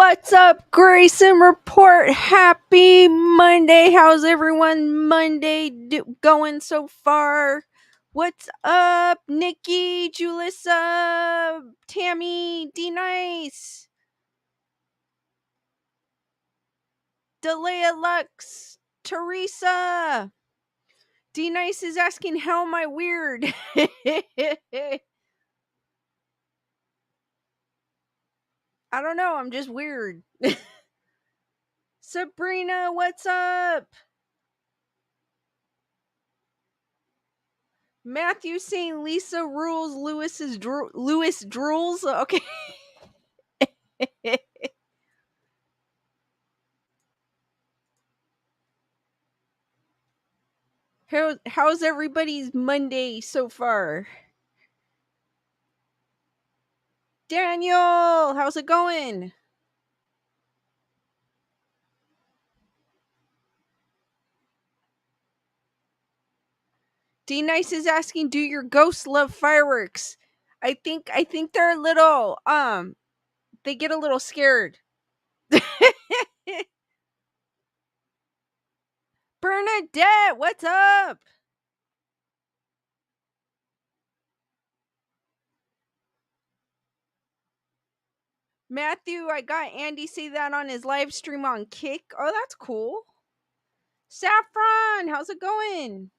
What's up, Grayson Report? Happy Monday. How's everyone Monday going so far? What's up, Nikki, Julissa, Tammy, D-Nice, Delia Lux, Teresa. D-Nice is asking, how am I weird? I don't know, I'm just weird. Sabrina, what's up? Matthew saying Lisa rules, Lewis drools. Okay. How's everybody's Monday so far? Daniel, how's it going? D Nice is asking, do your ghosts love fireworks? I think they're a little they get a little scared. Bernadette, what's up? Matthew, I got Andy say that on his live stream on Kick. Oh, that's cool. Saffron, how's it going?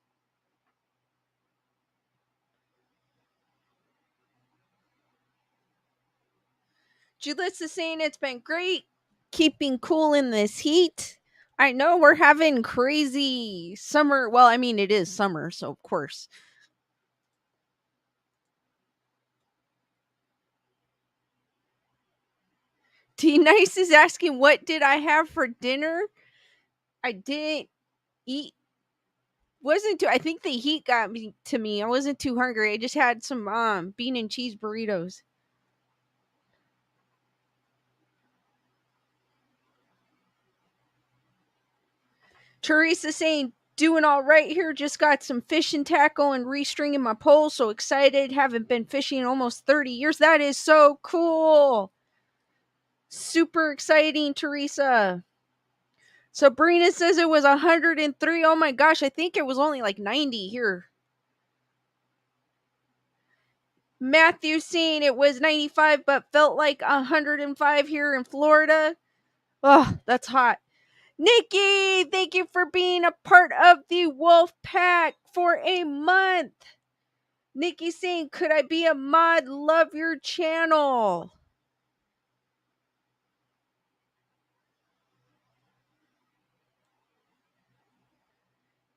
Julissa is saying it's been great keeping cool in this heat. I know we're having crazy summer. Well, I mean, it is summer, so of course. T Nice is asking, what did I have for dinner? I didn't eat. I think the heat got me to me. I wasn't too hungry. I just had some bean and cheese burritos. Teresa saying, doing all right here. Just got some fishing tackle and restringing my pole. So excited. Haven't been fishing in almost 30 years. That is so cool. Super exciting, Teresa. Sabrina says it was 103. Oh my gosh, I think it was only like 90 here. Matthew saying it was 95 but felt like 105 here in Florida. Oh, that's hot. Nikki, thank you for being a part of the Wolf Pack for a month. Nikki saying, could I be a mod? Love your channel.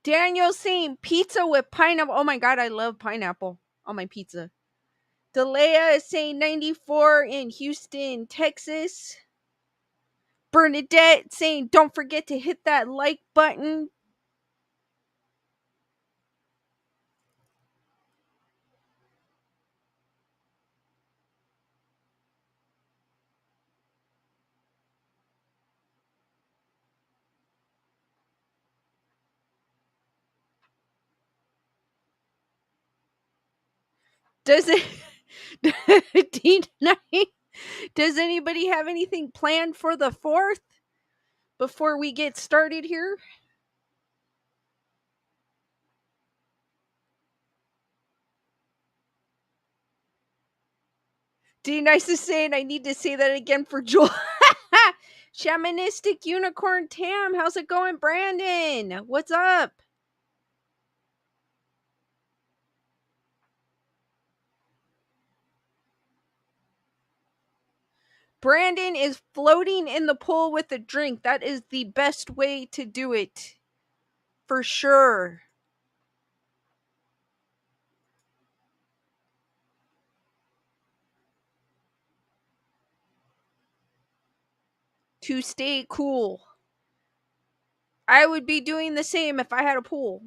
Daniel saying pizza with pineapple. Oh my god, I love pineapple on my pizza. Delia is saying 94 in Houston, Texas. Bernadette saying don't forget to hit that like button. Does it D9? Does anybody have anything planned for the 4th before we get started here? D Nice is saying I need to say that again for Joel. Shamanistic Unicorn Tam, how's it going, Brandon? What's up? Brandon is floating in the pool with a drink. That is the best way to do it. For sure. To stay cool. I would be doing the same if I had a pool.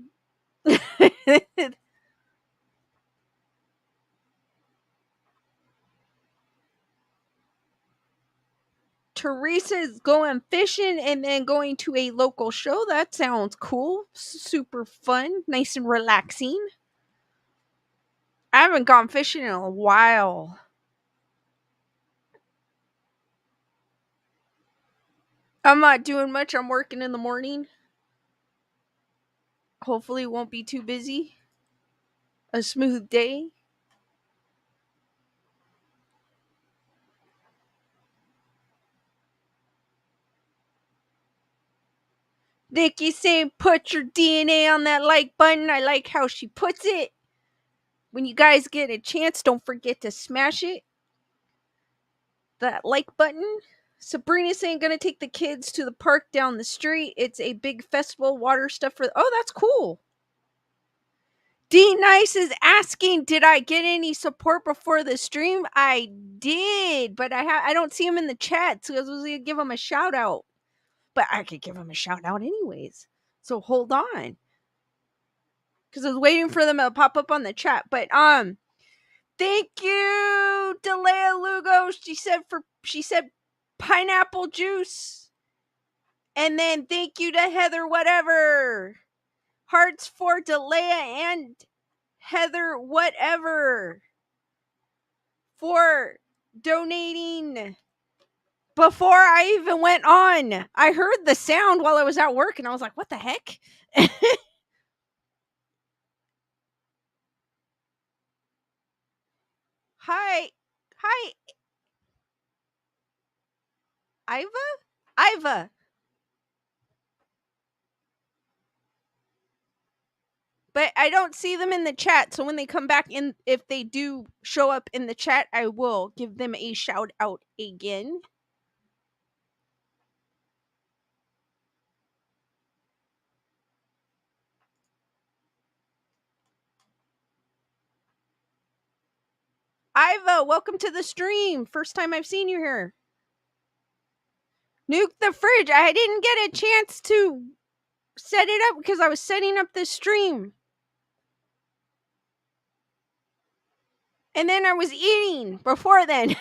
Teresa's going fishing and then going to a local show. That sounds cool. Super fun. Nice and relaxing. I haven't gone fishing in a while. I'm not doing much. I'm working in the morning. Hopefully, it won't be too busy. A smooth day. Nikki saying, put your DNA on that like button. I like how she puts it. When you guys get a chance, don't forget to smash it. That like button. Sabrina's saying, gonna take the kids to the park down the street. It's a big festival, water stuff for. Oh, that's cool. D Nice is asking, did I get any support before the stream? I did, but I don't see him in the chat, so I was gonna give him a shout out. But I could give him a shout out anyways. So hold on, because I was waiting for them to pop up on the chat. But thank you, Delea Lugo. She said pineapple juice, and then thank you to Heather whatever. Hearts for Delea and Heather whatever for donating before I even went on. I heard the sound while I was at work and I was like, what the heck? Hi. Hi, Iva? Iva. But I don't see them in the chat. So when they come back in, if they do show up in the chat, I will give them a shout out again. Iva, welcome to the stream. First time I've seen you here. Nuke the fridge. I didn't get a chance to set it up because I was setting up the stream. And then I was eating before then.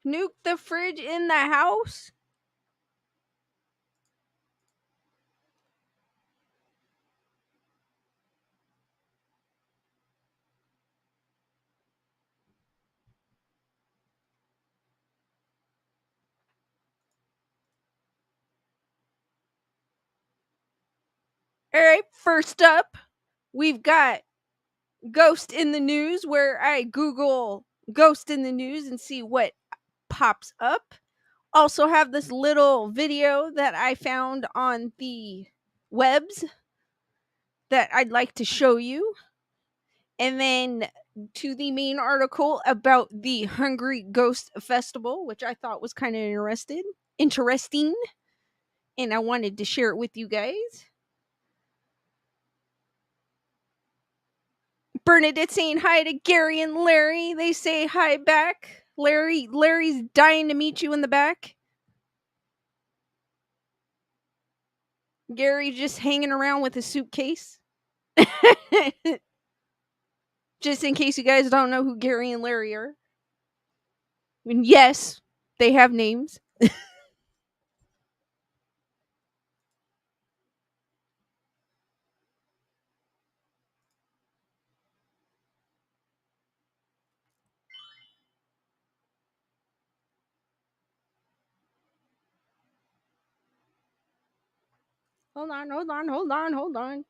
Nuke the fridge in the house? All right, first up, we've got Ghost in the News, where I Google Ghost in the News and see what pops up. Also have this little video that I found on the webs that I'd like to show you. And then to the main article about the Hungry Ghost Festival, which I thought was kind of interesting, and I wanted to share it with you guys. Bernadette saying hi to Gary and Larry. They say hi back. Larry's dying to meet you in the back. Gary just hanging around with a suitcase. Just in case you guys don't know who Gary and Larry are. I mean, yes, they have names. Hold on.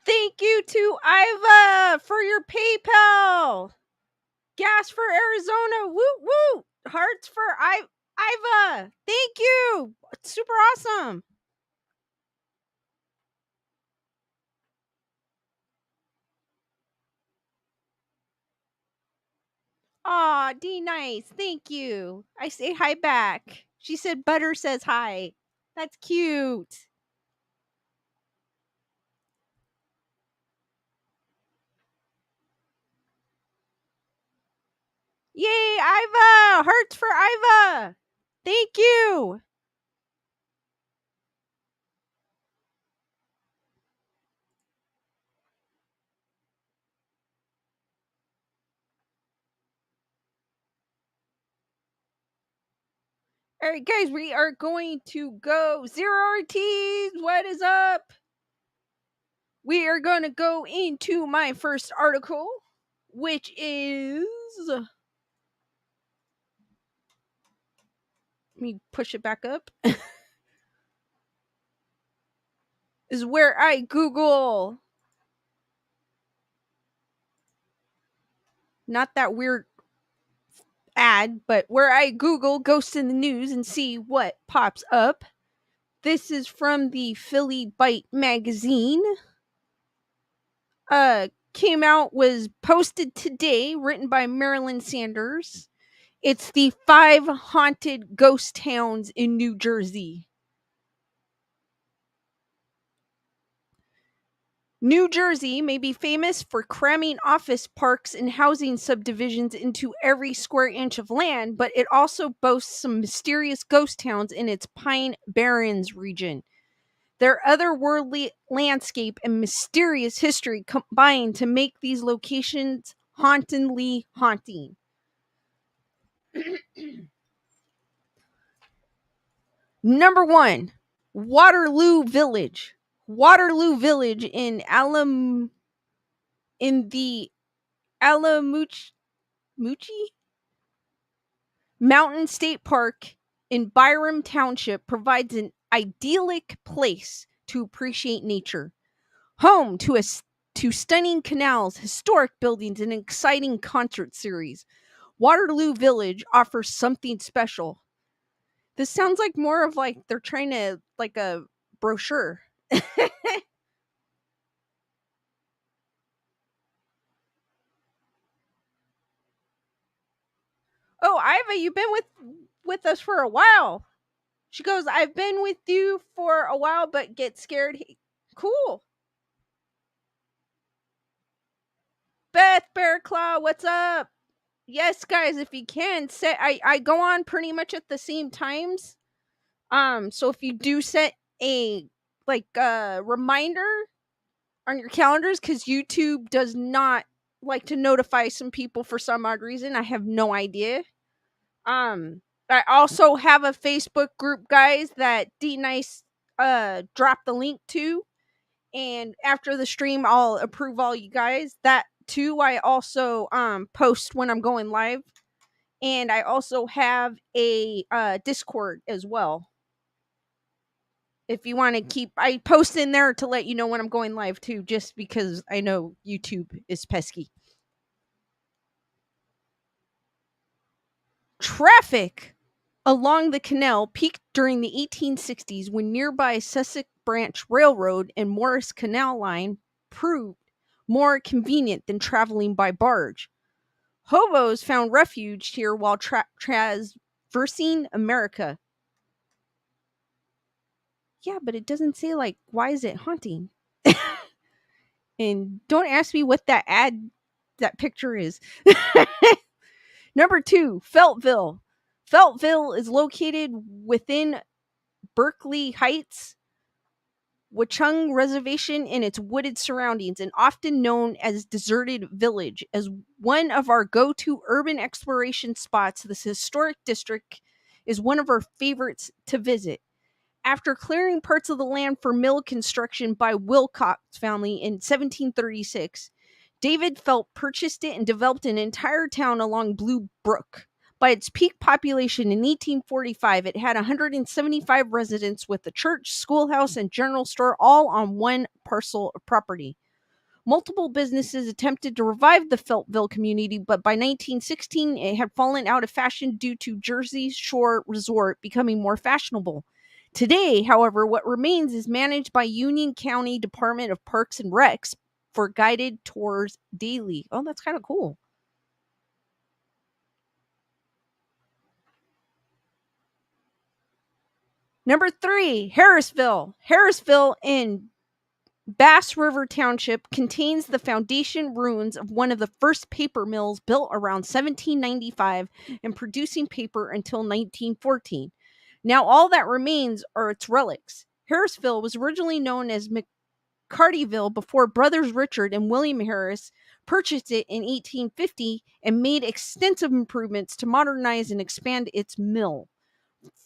Thank you to Iva for your PayPal. Gas for Arizona. Woo woo. Hearts for Iva. Thank you. It's super awesome. Aw, D nice. Thank you. I say hi back. She said Butter says hi. That's cute. Yay, Iva! Hearts for Iva! Thank you. All right, guys, we are going to go zero RTs. What is up? We are going to go into my first article, which is. Let me push it back up. Is where I Google. Not that weird ad, but where I Google ghosts in the news and see what pops up. This is from the Philly Bite magazine. Came out, was posted today, written by Marilyn Sanders. It's the 5 haunted ghost towns in New Jersey. New Jersey may be famous for cramming office parks and housing subdivisions into every square inch of land, but it also boasts some mysterious ghost towns in its Pine Barrens region. Their otherworldly landscape and mysterious history combine to make these locations hauntingly haunting. Number 1, Waterloo Village. Waterloo Village in the Alamuchi Mountain State Park in Byram Township provides an idyllic place to appreciate nature. Home to stunning canals, historic buildings, and an exciting concert series, Waterloo Village offers something special. This sounds like more of like they're trying to like a brochure. Oh, Iva, you've been with us for a while. She goes, I've been with you for a while, but get scared. Cool. Beth Bearclaw, what's up? Yes, guys, if you can set, I go on pretty much at the same times. So if you do set a reminder on your calendars, because YouTube does not like to notify some people for some odd reason. I have no idea. I also have a Facebook group, guys, that D Nice dropped the link to. And after the stream, I'll approve all you guys. That too, I also post when I'm going live. And I also have a Discord as well. If you want to keep, I post in there to let you know when I'm going live too, just because I know YouTube is pesky. Traffic along the canal peaked during the 1860s when nearby Sussex Branch Railroad and Morris Canal Line proved more convenient than traveling by barge. Hobos found refuge here while traversing America. Yeah, but it doesn't say, like, why is it haunting? And don't ask me what that picture is. Number 2, Feltville. Feltville is located within Berkeley Heights, Watchung Reservation and its wooded surroundings, and often known as Deserted Village. As one of our go-to urban exploration spots, this historic district is one of our favorites to visit. After clearing parts of the land for mill construction by Wilcox family in 1736, David Felt purchased it and developed an entire town along Blue Brook. By its peak population in 1845, it had 175 residents with a church, schoolhouse, and general store all on one parcel of property. Multiple businesses attempted to revive the Feltville community, but by 1916, it had fallen out of fashion due to Jersey Shore Resort becoming more fashionable. Today, however, what remains is managed by Union County Department of Parks and Recs for guided tours daily. Oh, that's kind of cool. Number 3, Harrisville. Harrisville in Bass River Township contains the foundation ruins of one of the first paper mills built around 1795 and producing paper until 1914. Now all that remains are its relics. Harrisville was originally known as McCartyville before brothers Richard and William Harris purchased it in 1850 and made extensive improvements to modernize and expand its mill.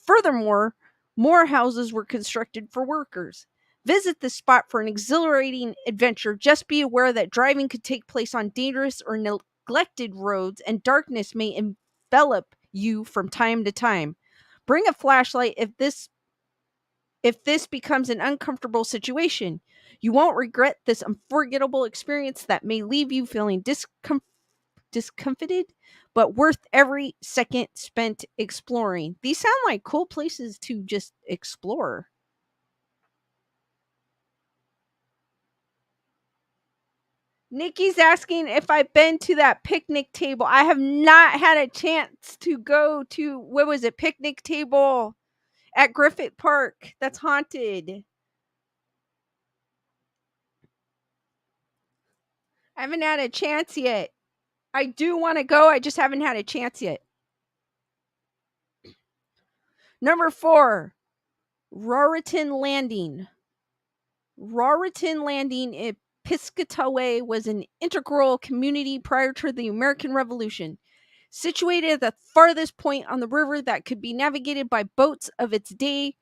Furthermore, more houses were constructed for workers. Visit this spot for an exhilarating adventure. Just be aware that driving could take place on dangerous or neglected roads, and darkness may envelop you from time to time. Bring a flashlight if this becomes an uncomfortable situation. You won't regret this unforgettable experience that may leave you feeling discomfited, but worth every second spent exploring. These sound like cool places to just explore. Nikki's asking if I've been to that picnic table. I have not had a chance to go to, what was it, picnic table at Griffith Park that's haunted. I haven't had a chance yet. I do want to go. I just haven't had a chance yet. Number 4, Raritan Landing. Raritan Landing in Piscataway was an integral community prior to the American Revolution. Situated at the farthest point on the river that could be navigated by boats of its day,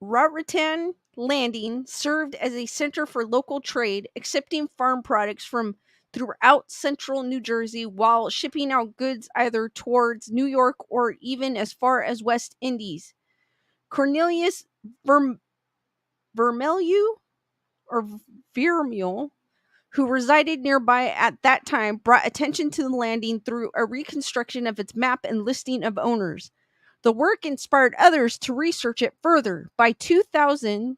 Raritan Landing served as a center for local trade, accepting farm products from throughout central New Jersey while shipping out goods either towards New York or even as far as West Indies. Cornelius Vermilieu or Vermeule, who resided nearby at that time, brought attention to the landing through a reconstruction of its map and listing of owners. The work inspired others to research it further. By 2000,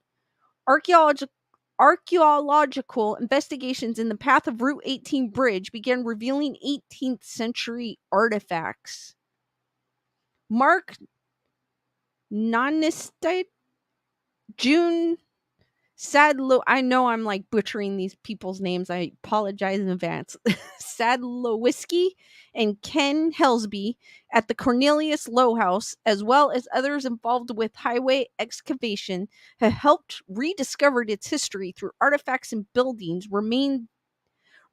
archaeological investigations in the path of Route 18 bridge began revealing 18th century artifacts. Mark Nonestad, June I know I'm like butchering these people's names. I apologize in advance. Sadlowski and Ken Helsby at the Cornelius Low House, as well as others involved with highway excavation, have helped rediscover its history through artifacts and buildings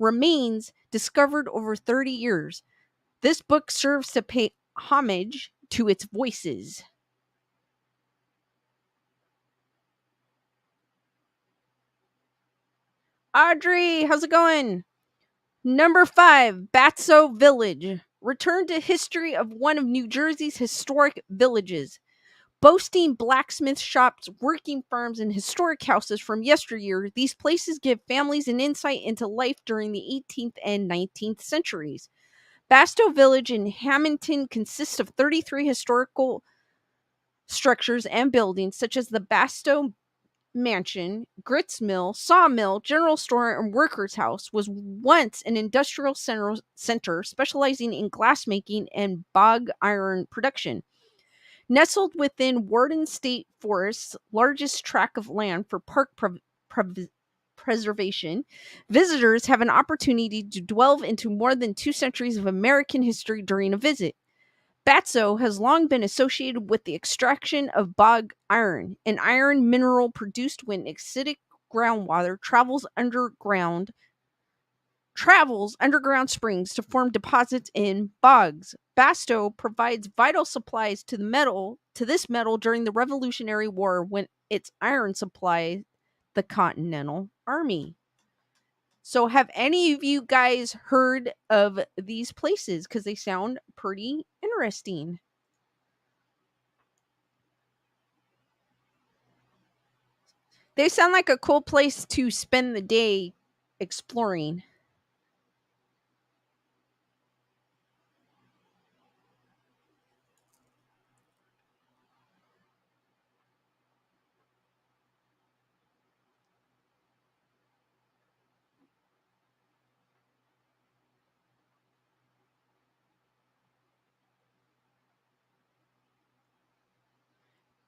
remains discovered over 30 years. This book serves to pay homage to its voices. Audrey, how's it going? Number 5, Batso Village. Return to history of one of New Jersey's historic villages. Boasting blacksmith shops, working farms, and historic houses from yesteryear, these places give families an insight into life during the 18th and 19th centuries. Basto Village in Hamilton consists of 33 historical structures and buildings, such as the Basto Mansion, grits mill, sawmill, general store, and workers' house, was once an industrial center specializing in glassmaking and bog iron production. Nestled within Warden State Forest's largest tract of land for park preservation, visitors have an opportunity to delve into more than 2 centuries of American history during a visit. Batso has long been associated with the extraction of bog iron, an iron mineral produced when acidic groundwater travels underground springs to form deposits in bogs. Basto provides vital supplies to this metal during the Revolutionary War when its iron supplied the Continental Army. So have any of you guys heard of these places? Because they sound pretty interesting. They sound like a cool place to spend the day exploring.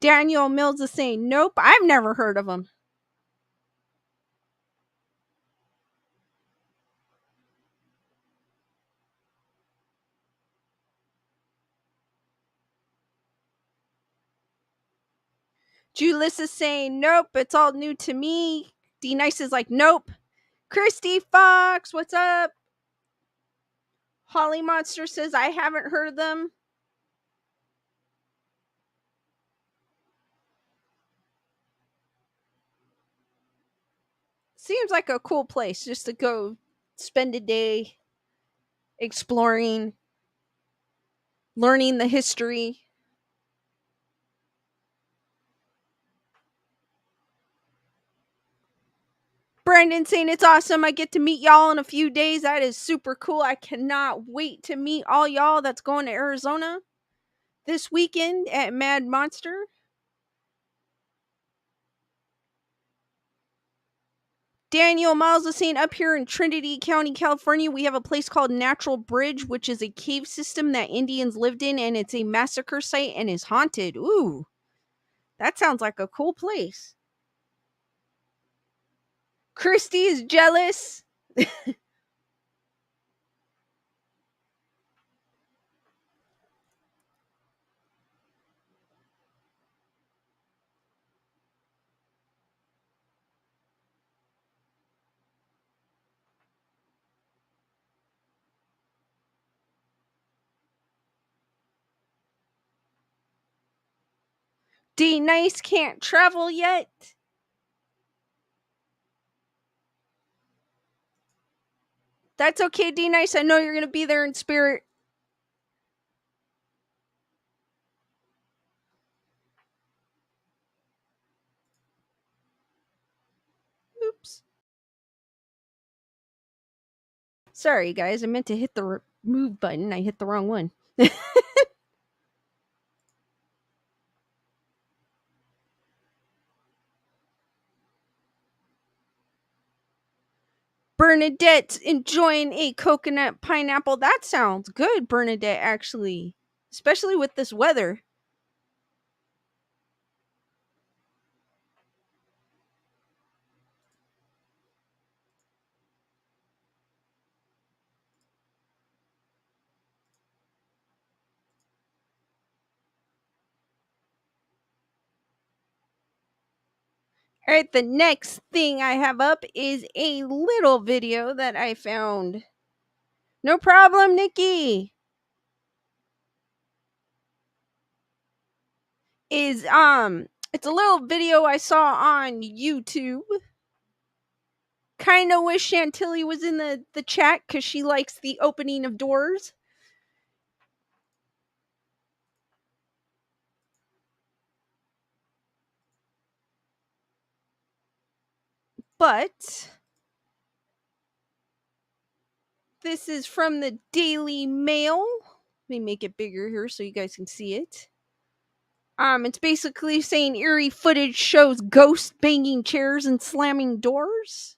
Daniel Mills is saying, nope, I've never heard of them. Julius is saying, nope, it's all new to me. D Nice is like, nope. Christy Fox, what's up? Holly Monster says, I haven't heard of them. Seems like a cool place just to go spend a day exploring, learning the history. Brandon saying it's awesome. I get to meet y'all in a few days. That is super cool. I cannot wait to meet all y'all that's going to Arizona this weekend at Mad Monster. Daniel Miles is saying up here in Trinity County, California, we have a place called Natural Bridge, which is a cave system that Indians lived in, and it's a massacre site and is haunted. Ooh, that sounds like a cool place. Christy is jealous. D Nice can't travel yet. That's okay, D Nice. I know you're going to be there in spirit. Oops. Sorry, guys. I meant to hit the move button. I hit the wrong one. Bernadette's enjoying a coconut pineapple. That sounds good, Bernadette, actually. Especially with this weather. All right, the next thing I have up is a little video that I found. No problem, Nikki. It's a little video I saw on YouTube. Kind of wish Chantilly was in the chat because she likes the opening of doors. But this is from the Daily Mail. Let me make it bigger here so you guys can see it. It's basically saying eerie footage shows ghosts banging chairs and slamming doors.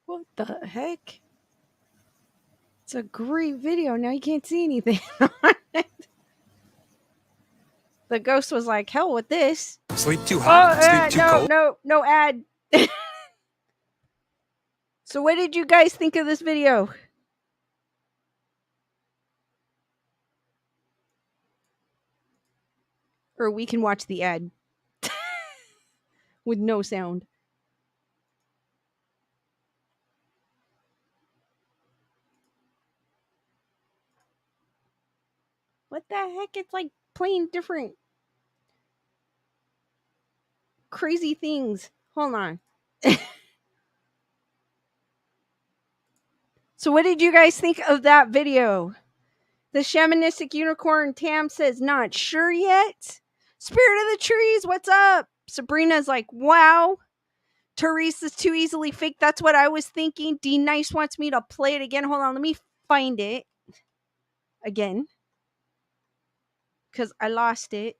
What the heck? It's a great video. Now you can't see anything on it. The ghost was like, hell with this. Sleep too hot, sleep too cold. No ad. So what did you guys think of this video? Or we can watch the ad. With no sound. What the heck? It's like playing different crazy things. Hold on. So what did you guys think of that video? The shamanistic unicorn Tam says, not sure yet. Spirit of the trees, what's up? Sabrina's like, wow. Therese is too easily fake. That's what I was thinking. D Nice wants me to play it again. Hold on, let me find it again. Because I lost it.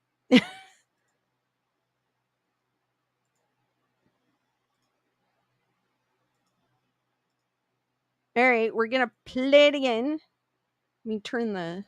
All right, we're going to play it again. Let me turn the...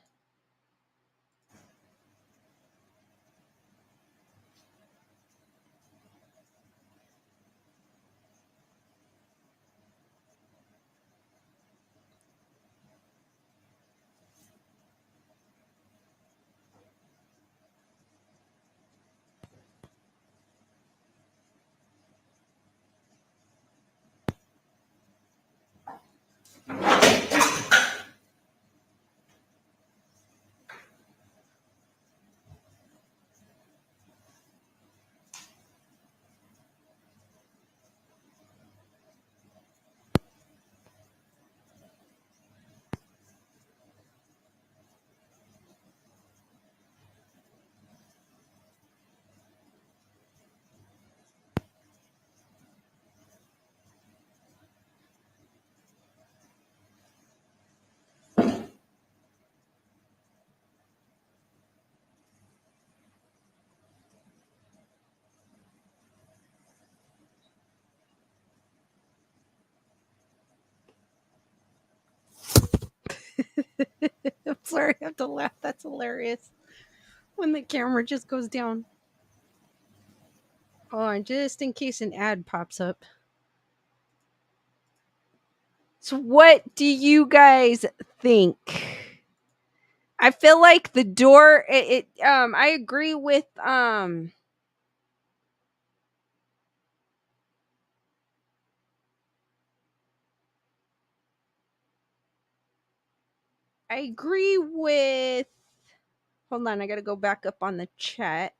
I'm sorry, I have to laugh. That's hilarious. When the camera just goes down. Oh, just in case an ad pops up. So what do you guys think? I feel like the door I agree with I agree with... Hold on, I got to go back up on the chat.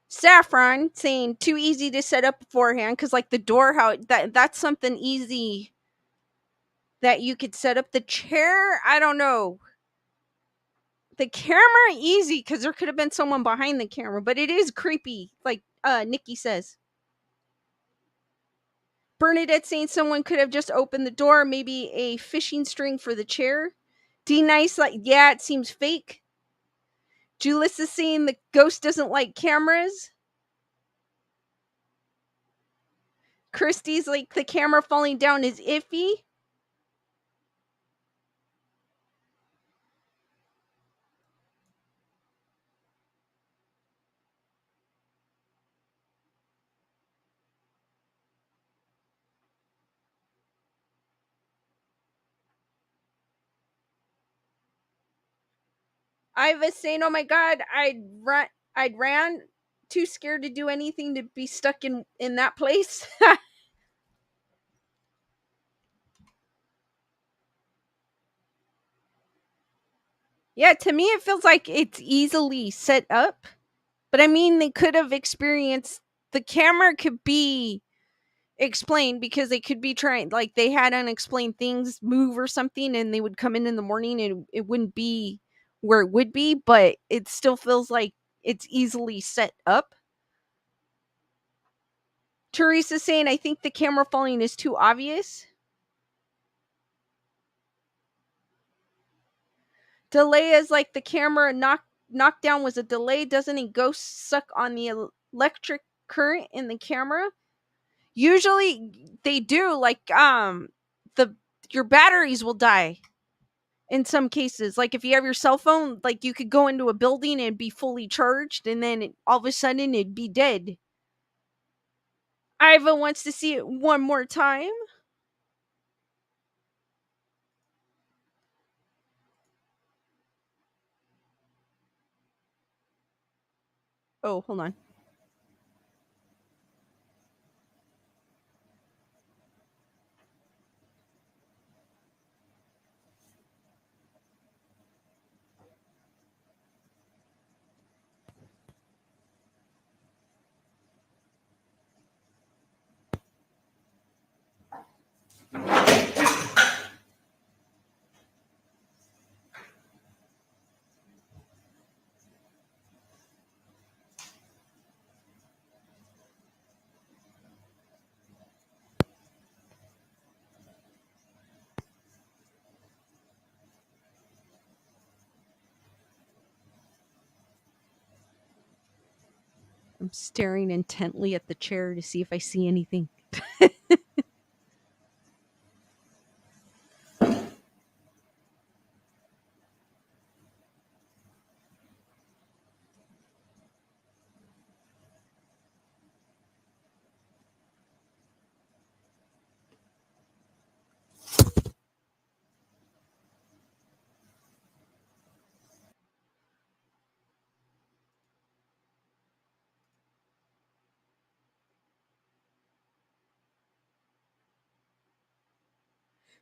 Saffron saying too easy to set up beforehand because like the door, how that's something easy that you could set up. The chair, I don't know. The camera easy because there could have been someone behind the camera, but it is creepy, like Nikki says. Bernadette saying someone could have just opened the door, maybe a fishing string for the chair. D Nice like, yeah, it seems fake. Julius is saying the ghost doesn't like cameras. Christie's like, the camera falling down is iffy. I was saying, oh my god, I'd ran, too scared to do anything to be stuck in that place. Yeah, to me it feels like it's easily set up. But I mean, they could have experienced... the camera could be explained because they could be trying, like they had unexplained things move or something, and they would come in the morning and it wouldn't be where it would be, but it still feels like it's easily set up. Teresa's saying, I think the camera falling is too obvious. Delay is like the camera knockdown was a delay. Doesn't a ghost suck on the electric current in the camera? Usually they do, like the your batteries will die in some cases. Like if you have your cell phone, like you could go into a building and be fully charged and then all of a sudden it'd be dead. Iva wants to see it one more time. Oh, hold on. I'm staring intently at the chair to see if I see anything.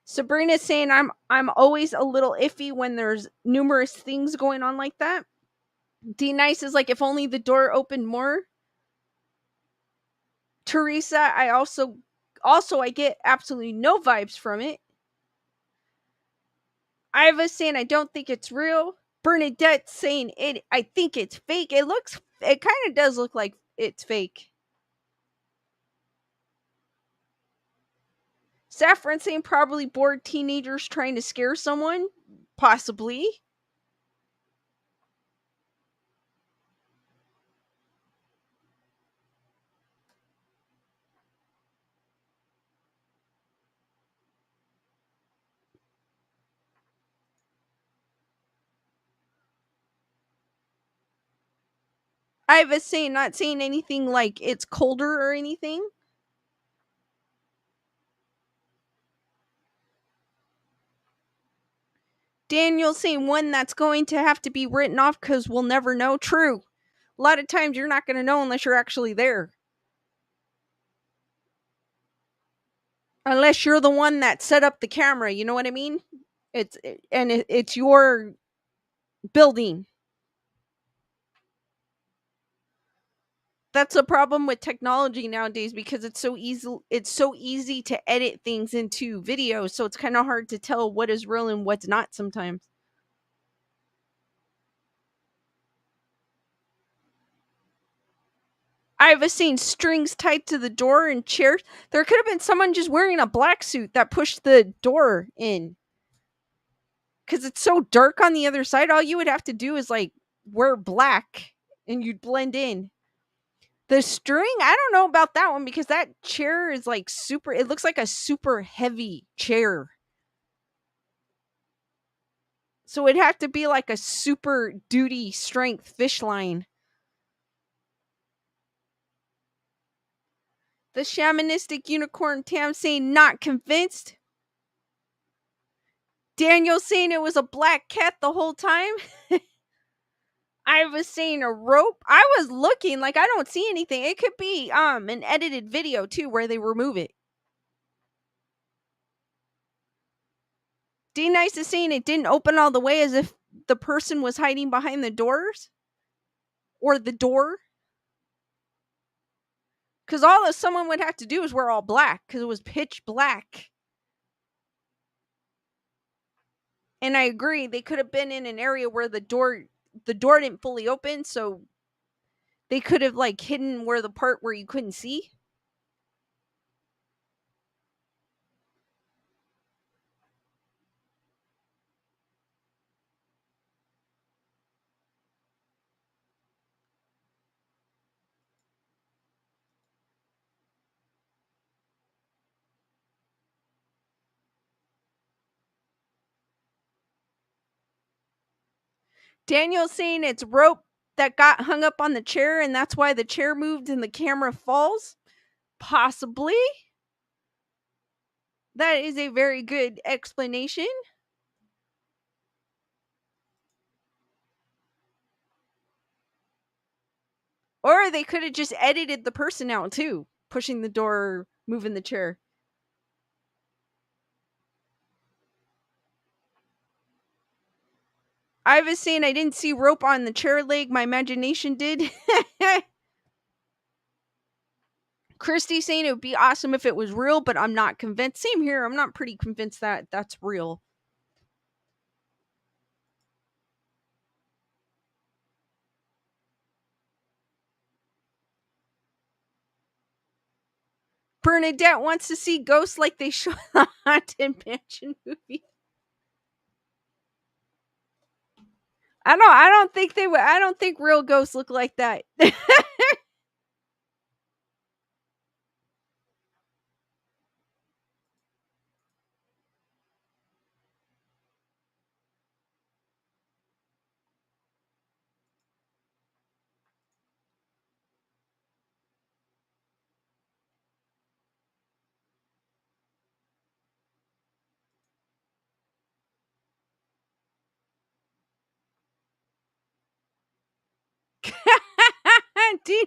Sabrina's saying I'm always a little iffy when there's numerous things going on like that. D Nice is like, if only the door opened more. Teresa, I also I get absolutely no vibes from it. Iva's saying I don't think it's real. Bernadette saying I think it's fake. It kind of does look like it's fake. Saffron saying probably bored teenagers trying to scare someone. Possibly. Iva's saying not saying anything like it's colder or anything. Daniel saying one that's going to have to be written off because we'll never know. True. A lot of times you're not going to know unless you're actually there. Unless you're the one that set up the camera, you know what I mean? It's your building. That's a problem with technology nowadays because it's so easy to edit things into videos, so it's kind of hard to tell what is real and what's not sometimes. I've seen strings tied to the door and chairs. There could have been someone just wearing a black suit that pushed the door in. Because it's so dark on the other side, all you would have to do is like wear black and you'd blend in. The string, I don't know about that one because that chair is like super, it looks like a super heavy chair. So it'd have to be like a super duty strength fish line. The shamanistic unicorn Tam saying not convinced. Daniel saying it was a black cat the whole time. I was saying a rope. I was looking like I don't see anything. It could be an edited video too where they remove it. D Nice is saying it didn't open all the way as if the person was hiding behind the doors or the door. Because all that someone would have to do is wear all black because it was pitch black. And I agree, they could have been in an area where the door didn't fully open, so they could have like hidden where the part where you couldn't see. Daniel's saying it's rope that got hung up on the chair and that's why the chair moved and the camera falls. Possibly. That is a very good explanation. Or they could have just edited the person out too, pushing the door, moving the chair. I was saying I didn't see rope on the chair leg, my imagination did. Christy saying it would be awesome if it was real, but I'm not convinced. Same here. I'm not pretty convinced that that's real. Bernadette wants to see ghosts like they show in the Haunted Mansion movie. I don't think they would. I don't think real ghosts look like that.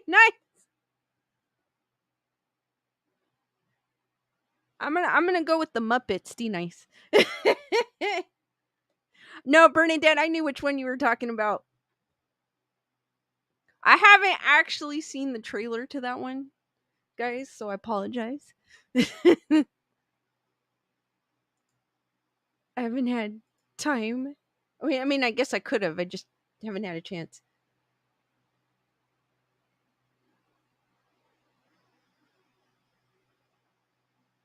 Nice. I'm gonna go with the Muppets. Nice. No, Bernadette, I knew which one you were talking about. I haven't actually seen the trailer to that one, guys, so I apologize. I haven't had time. I mean, I guess I could have. I just haven't had a chance.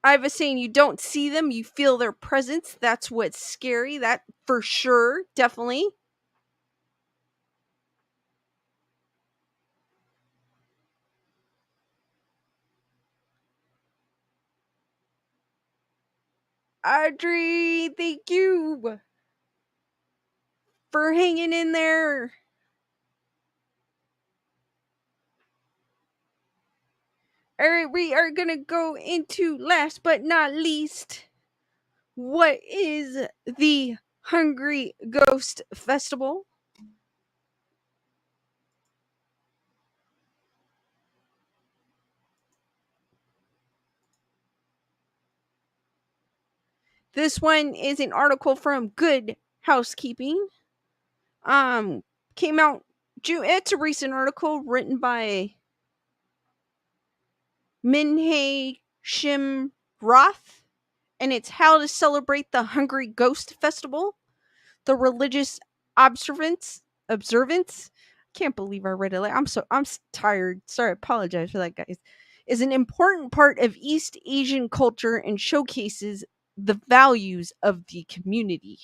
I was saying you don't see them, you feel their presence. That's what's scary. That for sure, definitely. Audrey, thank you for hanging in there. All right, we are gonna go into last but not least. What is the Hungry Ghost Festival? This one is an article from Good Housekeeping. Came out June. It's a recent article written by Minhei Shim Roth, and it's how to celebrate the Hungry Ghost Festival, the religious observance. Can't believe I read it. I'm tired. Sorry, I apologize for that, guys. Is an important part of East Asian culture and showcases the values of the community.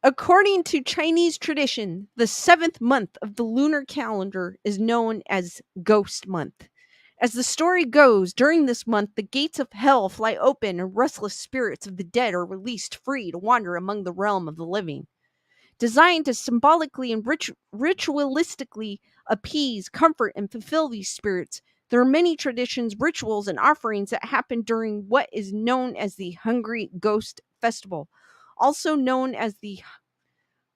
According to Chinese tradition, the 7th month of the lunar calendar is known as Ghost Month. As the story goes, during this month, the gates of hell fly open and restless spirits of the dead are released free to wander among the realm of the living. Designed to symbolically and ritualistically appease, comfort, and fulfill these spirits, there are many traditions, rituals, and offerings that happen during what is known as the Hungry Ghost Festival, also known as the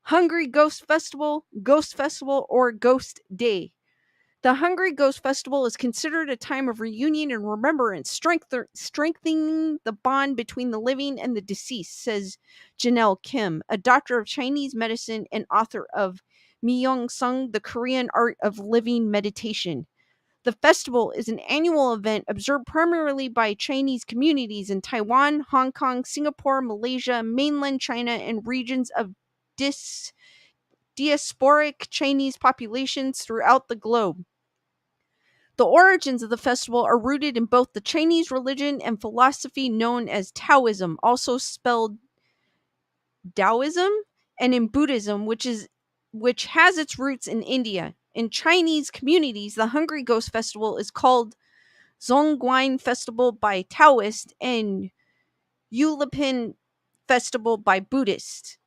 Hungry Ghost Festival, or Ghost Day. The Hungry Ghost Festival is considered a time of reunion and remembrance, strengthening the bond between the living and the deceased, says Janelle Kim, a doctor of Chinese medicine and author of Myung Sung, The Korean Art of Living Meditation. The festival is an annual event observed primarily by Chinese communities in Taiwan, Hong Kong, Singapore, Malaysia, mainland China, and regions of diasporic Chinese populations throughout the globe. The origins of the festival are rooted in both the Chinese religion and philosophy known as Taoism, also spelled Taoism, and in Buddhism, which has its roots in India. In Chinese communities, the Hungry Ghost Festival is called Zongguan Festival by Taoists and Yulipin Festival by Buddhists.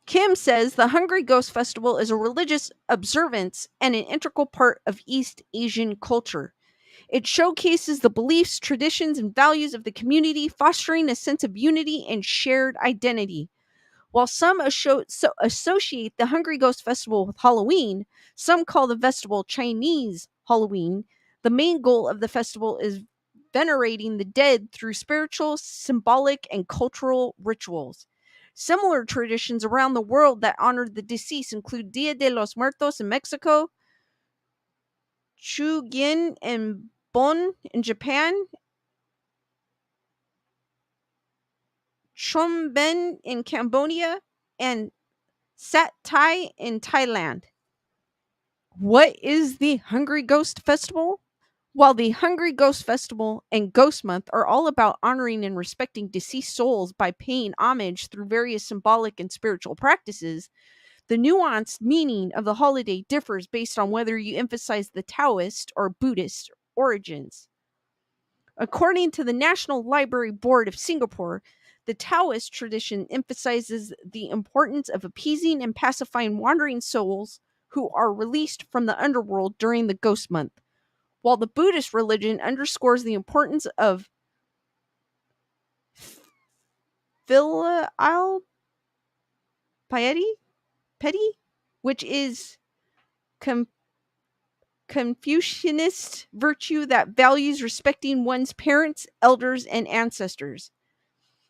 Kim says the Hungry Ghost Festival is a religious observance and an integral part of East Asian culture. It showcases the beliefs, traditions, and values of the community, fostering a sense of unity and shared identity. While some associate the Hungry Ghost Festival with Halloween, some call the festival Chinese Halloween. The main goal of the festival is venerating the dead through spiritual, symbolic, and cultural rituals. Similar traditions around the world that honor the deceased include Dia de los Muertos in Mexico, Chuseok and Bon in Japan, Chonben in Cambodia, and Sat Thai in Thailand. What is the Hungry Ghost Festival? While the Hungry Ghost Festival and Ghost Month are all about honoring and respecting deceased souls by paying homage through various symbolic and spiritual practices, the nuanced meaning of the holiday differs based on whether you emphasize the Taoist or Buddhist origins. According to the National Library Board of Singapore, the Taoist tradition emphasizes the importance of appeasing and pacifying wandering souls who are released from the underworld during the Ghost Month, while the Buddhist religion underscores the importance of filial piety, which is com- Confucianist virtue that values respecting one's parents, elders, and ancestors.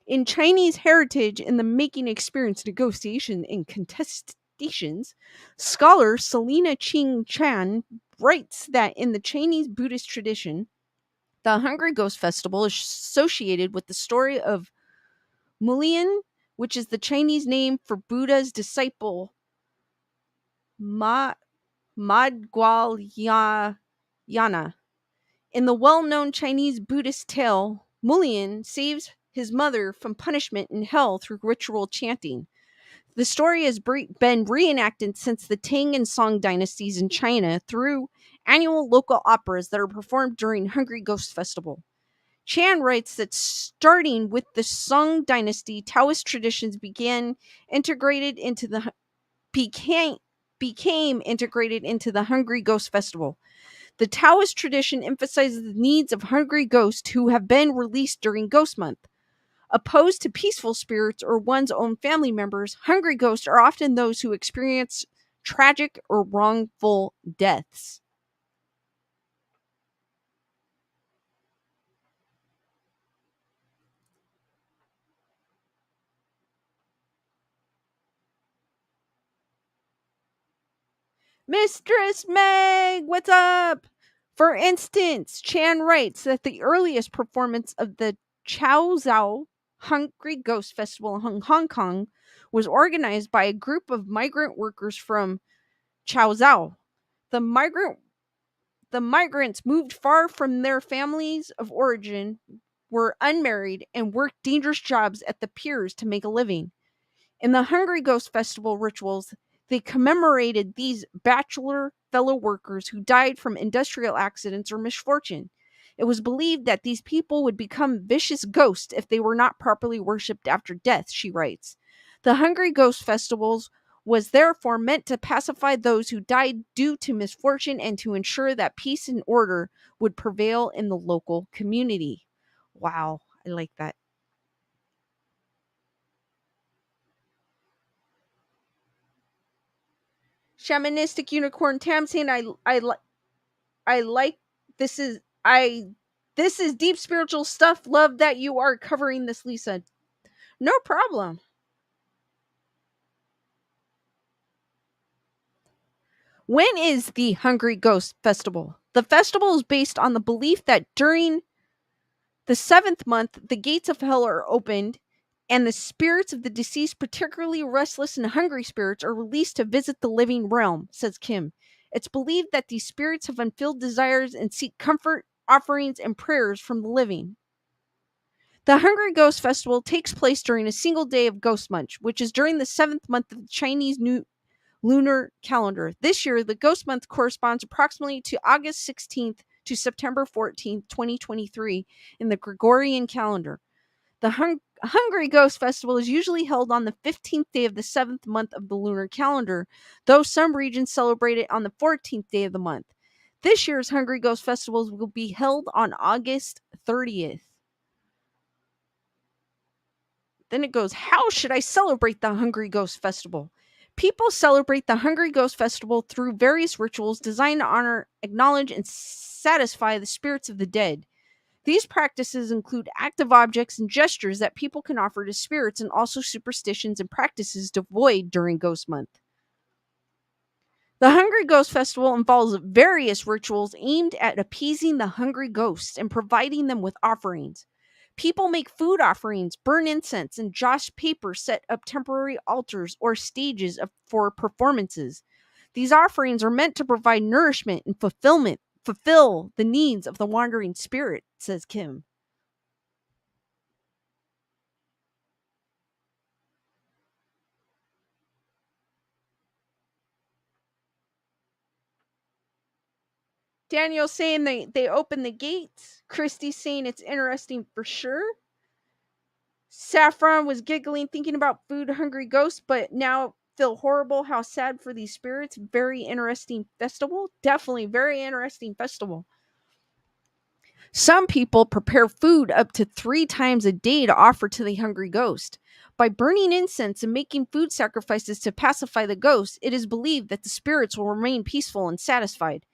In Chinese heritage and the making experience negotiation and contestations, scholar Selina Ching Chan writes that in the Chinese Buddhist tradition, the Hungry Ghost Festival is associated with the story of Mulian, which is the Chinese name for Buddha's disciple Ma Madhgwalyana. In the well-known Chinese Buddhist tale, Mulian saves his mother from punishment in hell through ritual chanting. The story has been reenacted since the Tang and Song dynasties in China through annual local operas that are performed during Hungry Ghost Festival. Chan writes that starting with the Song dynasty, Taoist traditions became integrated into the Hungry Ghost Festival. The Taoist tradition emphasizes the needs of hungry ghosts who have been released during Ghost Month. Opposed to peaceful spirits or one's own family members, hungry ghosts are often those who experience tragic or wrongful deaths. Mistress Meg, what's up? For instance, Chan writes that the earliest performance of the Chaozhou Hungry Ghost Festival in Hong Kong was organized by a group of migrant workers from Chaozhou. The migrants moved far from their families of origin, were unmarried, and worked dangerous jobs at the piers to make a living. In the Hungry Ghost Festival rituals, they commemorated these bachelor fellow workers who died from industrial accidents or misfortune. It was believed that these people would become vicious ghosts if they were not properly worshipped after death, she writes. The Hungry Ghost Festivals was therefore meant to pacify those who died due to misfortune and to ensure that peace and order would prevail in the local community. Wow, I like that. Shamanistic Unicorn Tam saying I like this is I this is deep spiritual stuff. Love that you are covering this, Lisa. No problem. When is the Hungry Ghost Festival? The festival is based on the belief that during the seventh month, the gates of hell are opened, and the spirits of the deceased, particularly restless and hungry spirits, are released to visit the living realm, says Kim. It's believed that these spirits have unfilled desires and seek comfort, offerings, and prayers from the living. The Hungry Ghost Festival takes place during a single day of Ghost Month, which is during the seventh month of the Chinese New lunar calendar. This year, the Ghost Month corresponds approximately to August 16th to September 14th, 2023, in the Gregorian calendar. The Hungry Ghost Festival is usually held on the 15th day of the seventh month of the lunar calendar, though some regions celebrate it on the 14th day of the month. This year's Hungry Ghost Festival will be held on August 30th. Then it goes, how should I celebrate the Hungry Ghost Festival? People celebrate the Hungry Ghost Festival through various rituals designed to honor, acknowledge, and satisfy the spirits of the dead. These practices include active objects and gestures that people can offer to spirits, and also superstitions and practices to avoid during Ghost Month. The Hungry Ghost Festival involves various rituals aimed at appeasing the hungry ghosts and providing them with offerings. People make food offerings, burn incense, and joss paper, set up temporary altars or stages for performances. These offerings are meant to provide nourishment and fulfill the needs of the wandering spirit, says Kim. Daniel saying they open the gates. Christy saying it's interesting for sure. Saffron was giggling thinking about food hungry ghosts, but now feel horrible. How sad for these spirits. Very interesting festival. Definitely very interesting festival. Some people prepare food up to 3 times a day to offer to the hungry ghost. By burning incense and making food sacrifices to pacify the ghost, it is believed that the spirits will remain peaceful and satisfied.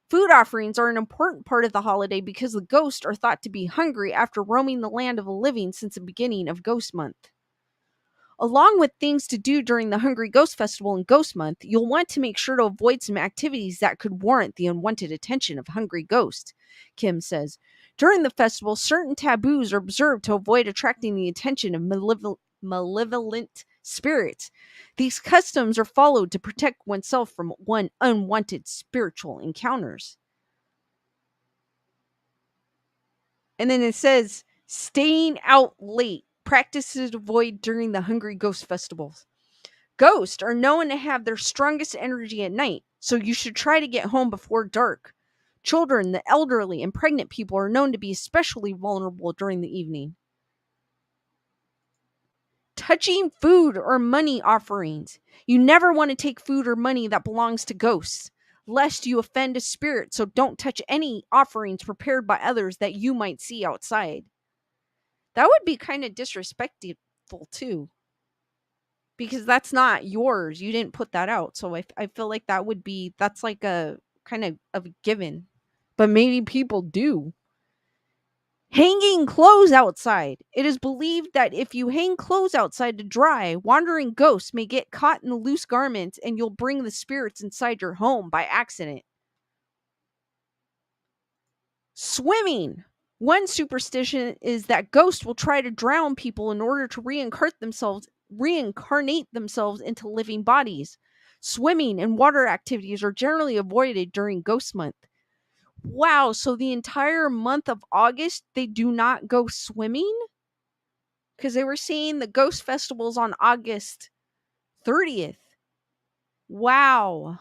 Food offerings are an important part of the holiday because the ghosts are thought to be hungry after roaming the land of the living since the beginning of Ghost Month. Along with things to do during the Hungry Ghost Festival and Ghost Month, you'll want to make sure to avoid some activities that could warrant the unwanted attention of hungry ghosts, Kim says. During the festival, certain taboos are observed to avoid attracting the attention of malevolent spirits. These customs are followed to protect oneself from unwanted spiritual encounters. And then it says, staying out late, practices to avoid during the Hungry Ghost Festivals. Ghosts are known to have their strongest energy at night, so you should try to get home before dark. Children, the elderly, and pregnant people are known to be especially vulnerable during the evening. Touching food or money offerings. You never want to take food or money that belongs to ghosts, lest you offend a spirit, so don't touch any offerings prepared by others that you might see outside. That would be kind of disrespectful, too, because that's not yours. You didn't put that out. So I feel like that's like a kind of a given. But maybe people do. Hanging clothes outside. It is believed that if you hang clothes outside to dry, wandering ghosts may get caught in the loose garments and you'll bring the spirits inside your home by accident. Swimming. One superstition is that ghosts will try to drown people in order to reincarnate themselves into living bodies. Swimming and water activities are generally avoided during Ghost Month. Wow, so the entire month of August they do not go swimming? Because they were saying the Ghost Festival's on August 30th. Wow.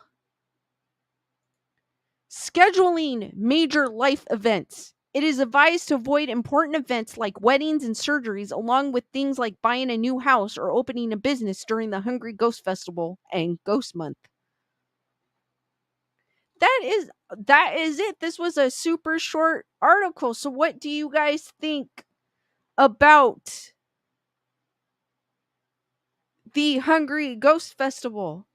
Scheduling major life events. It is advised to avoid important events like weddings and surgeries, along with things like buying a new house or opening a business during the Hungry Ghost Festival and Ghost Month. That is it. This was a super short article. So what do you guys think about the Hungry Ghost Festival?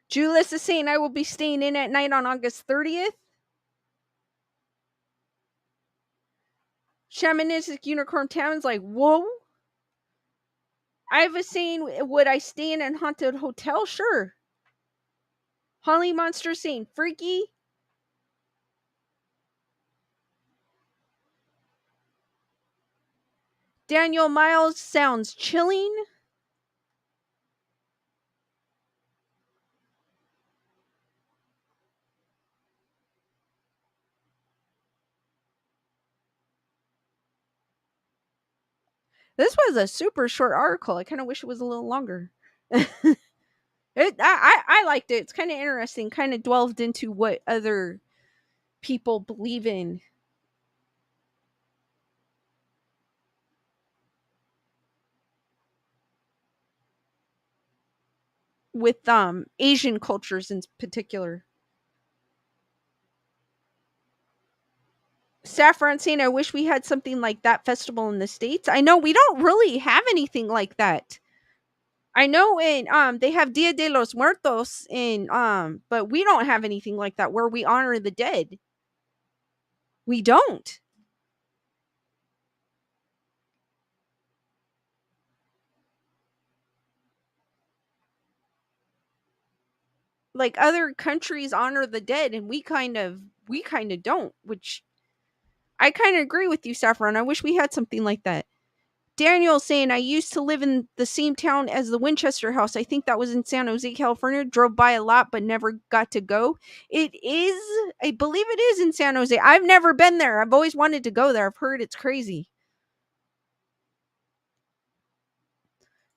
Julius is saying I will be staying in at night on August 30th. Shamanistic Unicorn Town's like, whoa. I was saying, would I stay in a haunted hotel? Sure. Holly Monster saying, freaky. Daniel Miles sounds chilling. This was a super short article. I kind of wish it was a little longer. I liked it. It's kind of interesting. Kind of delved into what other people believe in with Asian cultures in particular. Saffron saying, I wish we had something like that festival in the States. I know we don't really have anything like that. I know in they have Dia de los Muertos in but we don't have anything like that where we honor the dead. We don't. Like other countries honor the dead and we kind of don't, which I kind of agree with you, Saffron. I wish we had something like that. Daniel saying, I used to live in the same town as the Winchester House. I think that was in San Jose, California. Drove by a lot, but never got to go. It is, I believe it is in San Jose. I've never been there. I've always wanted to go there. I've heard it's crazy.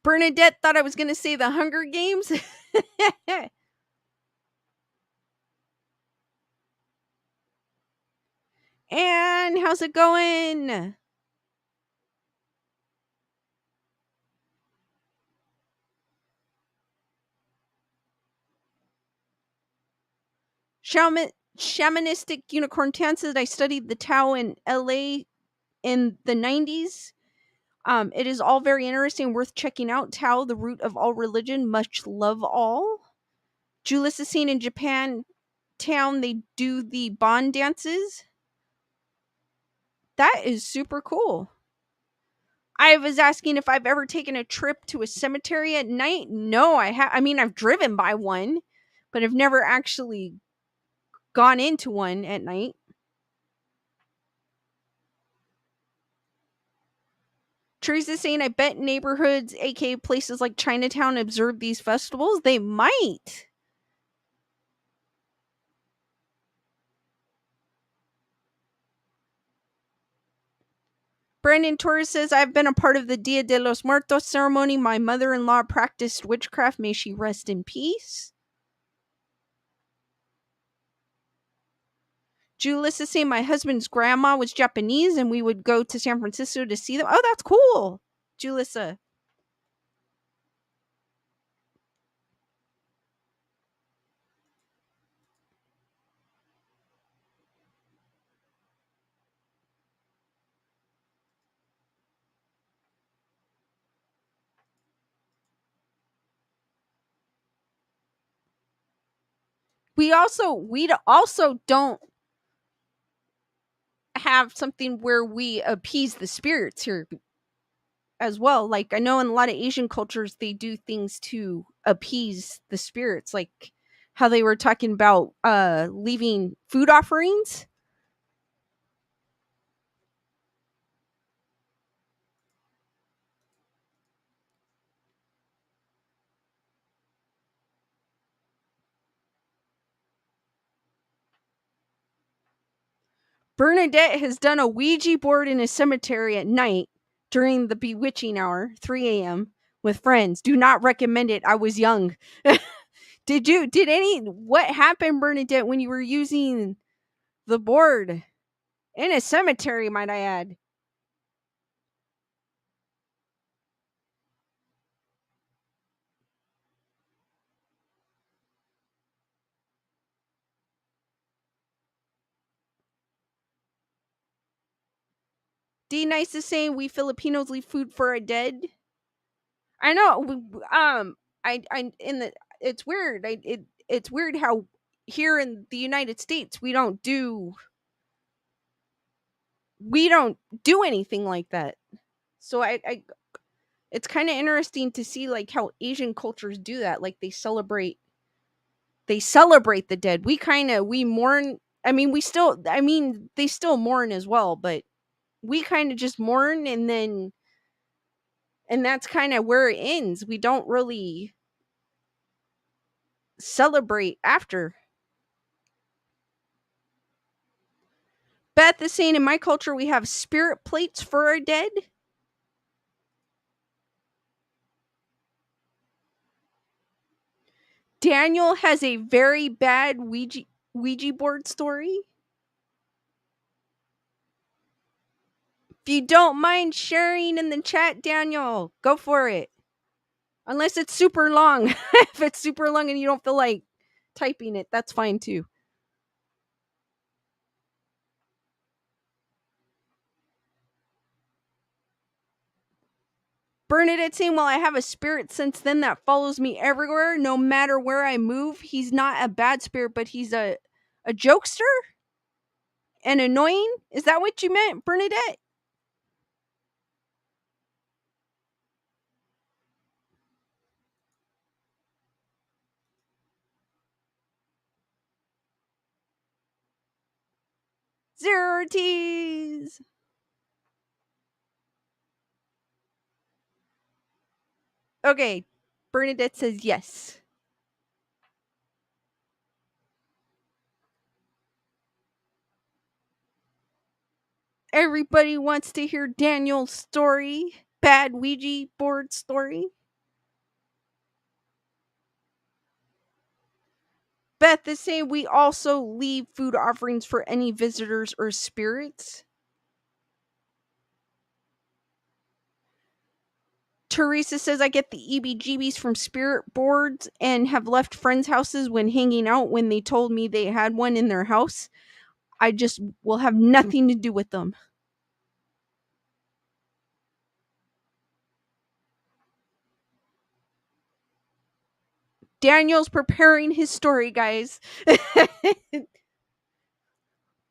Bernadette thought I was going to say the Hunger Games. And how's it going? Shamanistic unicorn dances. I studied the Tao in LA in the 90s. It is all very interesting, worth checking out. Tao, the root of all religion, much love all. Julius is seen in Japan town. They do the bond dances. That is super cool. I was asking if I've ever taken a trip to a cemetery at night. No, I mean, I've driven by one, but I've never actually gone into one at night. Teresa's saying, I bet neighborhoods, aka places like Chinatown, observe these festivals. They might. Brandon Torres says, I've been a part of the Dia de los Muertos ceremony. My mother-in-law practiced witchcraft. May she rest in peace. Julius is saying, my husband's grandma was Japanese and we would go to San Francisco to see them. Oh, that's cool, Julissa. We also don't have something where we appease the spirits here as well. Like, I know in a lot of Asian cultures they do things to appease the spirits, like how they were talking about leaving food offerings. Bernadette has done a Ouija board in a cemetery at night during the bewitching hour, 3 a.m., with friends. Do not recommend it. I was young. What happened, Bernadette, when you were using the board in a cemetery, might I add? D Nice is saying we Filipinos leave food for our dead. I know. I in the it's weird. It's weird how here in the United States we don't do anything like that. So I it's kind of interesting to see like how Asian cultures do that. Like they celebrate the dead. We mourn. I mean they still mourn as well, but we kind of just mourn and that's kind of where it ends. We don't really celebrate after. Beth is saying, in my culture, we have spirit plates for our dead. Daniel has a very bad Ouija board story. If you don't mind sharing in the chat, Daniel, go for it. Unless it's super long. If it's super long and you don't feel like typing it, that's fine too. Bernadette saying, well, I have a spirit since then that follows me everywhere, no matter where I move. He's not a bad spirit, but he's a jokester and annoying. Is that what you meant, Bernadette? Zero T's. Okay, Bernadette says yes. Everybody wants to hear Daniel's story. Bad Ouija board story. Beth is saying we also leave food offerings for any visitors or spirits. Teresa says I get the EBGBs from spirit boards and have left friends' houses when hanging out when they told me they had one in their house. I just will have nothing to do with them. Daniel's preparing his story, guys.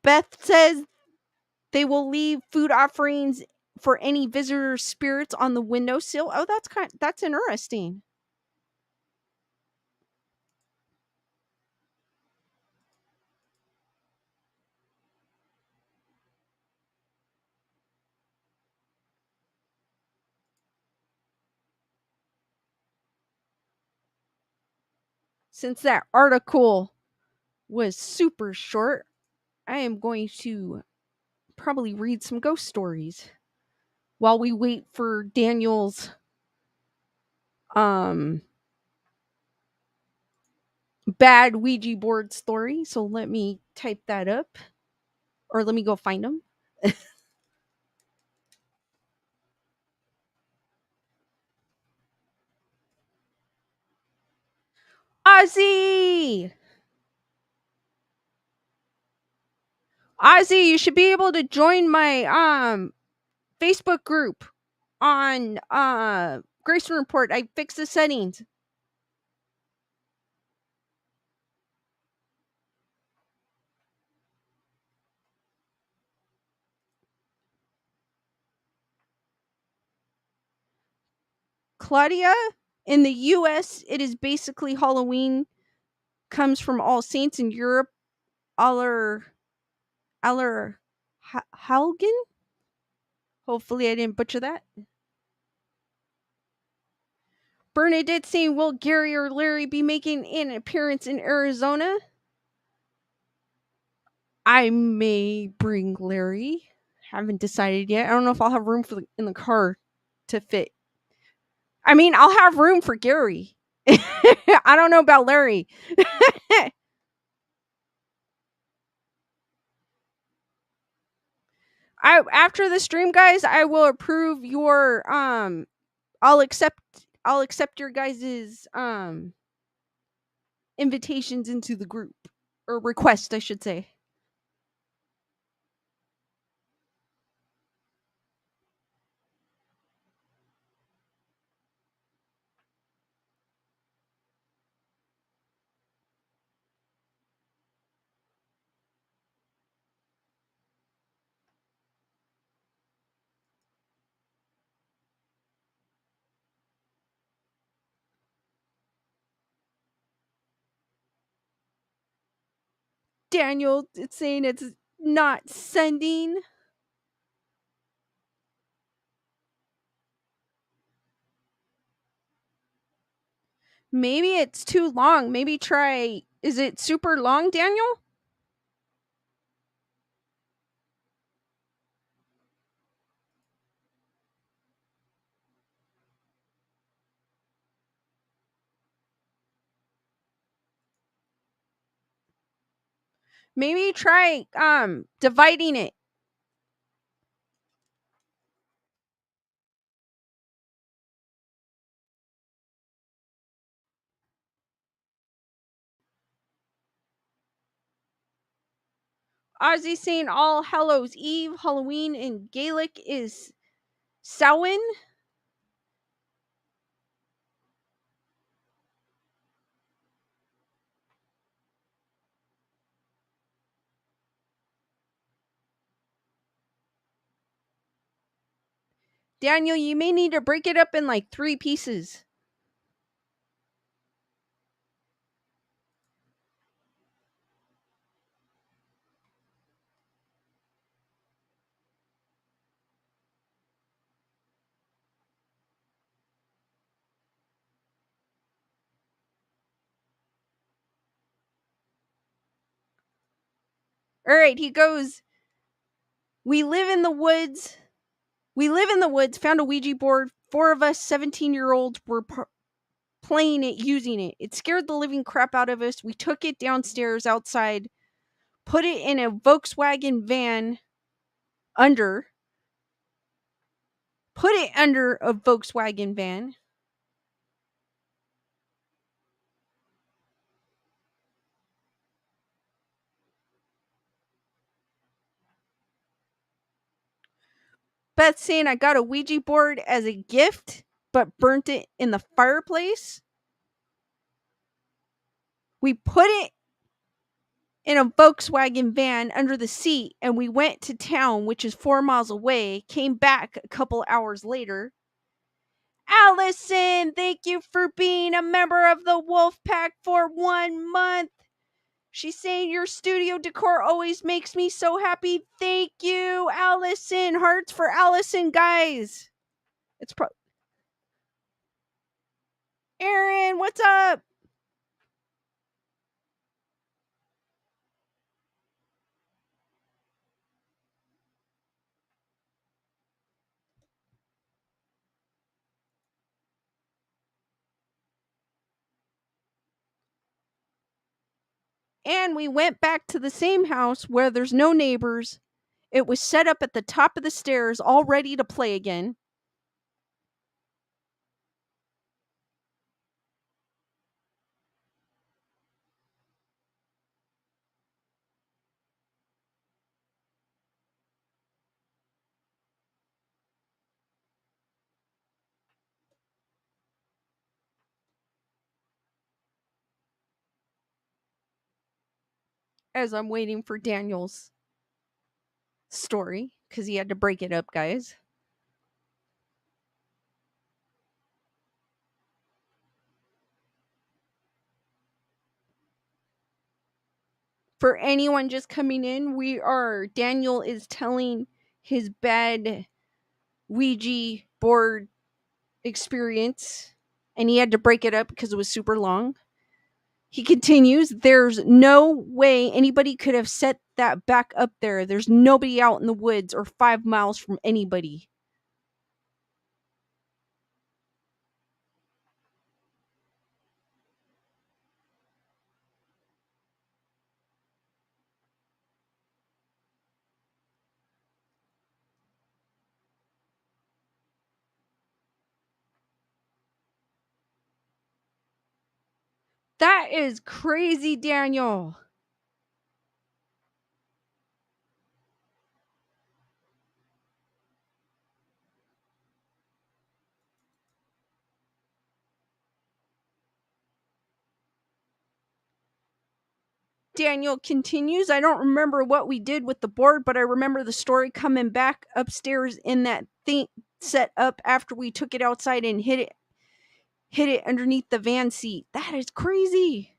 Beth says they will leave food offerings for any visitor spirits on the windowsill. Oh, that's interesting. Since that article was super short, I am going to probably read some ghost stories while we wait for Daniel's bad Ouija board story. So let me type that up, or let me go find them. Ozzy! Ozzy, you should be able to join my Facebook group on Graysonreport. I fixed the settings. Claudia, in the US, it is basically Halloween. Comes from All Saints. In Europe, Aller Halgen. Hopefully, I didn't butcher that. Bernadette saying, will Gary or Larry be making an appearance in Arizona? I may bring Larry. Haven't decided yet. I don't know if I'll have room in the car to fit. I mean, I'll have room for Gary. I don't know about Larry. After the stream, guys, I will approve your I'll accept your guys's invitations into the group, or request, I should say. Daniel, it's saying it's not sending. Maybe it's too long. Maybe try. Is it super long, Daniel? Maybe try dividing it. Ozzy saying All Hallows Eve, Halloween in Gaelic is Samhain. Daniel, you may need to break it up in like 3 pieces. All right, he goes, We live in the woods, found a Ouija board. 4 of us 17-year-olds were playing it, using it. It scared the living crap out of us. We took it downstairs outside, put it in a Volkswagen van under. put it under a Volkswagen van. Beth saying I got a Ouija board as a gift, but burnt it in the fireplace. We put it in a Volkswagen van under the seat, and we went to town, which is 4 miles away, came back a couple hours later. Allison, thank you for being a member of the Wolf Pack for 1 month. She's saying your studio decor always makes me so happy. Thank you, Allison. Hearts for Allison, guys. It's Aaron, what's up? And we went back to the same house where there's no neighbors. It was set up at the top of the stairs, all ready to play again. As I'm waiting for Daniel's story, because he had to break it up, guys. For anyone just coming in, Daniel is telling his bad Ouija board experience, and he had to break it up because it was super long. He continues, there's no way anybody could have set that back up there. There's nobody out in the woods or 5 miles from anybody. That is crazy, Daniel. Daniel continues, I don't remember what we did with the board, but I remember the story coming back upstairs in that thing set up after we took it outside and hid it underneath the van seat. That is crazy.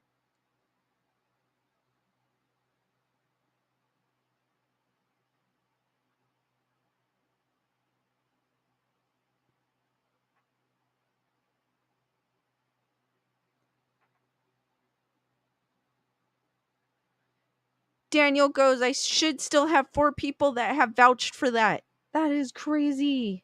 Daniel goes, I should still have 4 people that have vouched for that. That is crazy.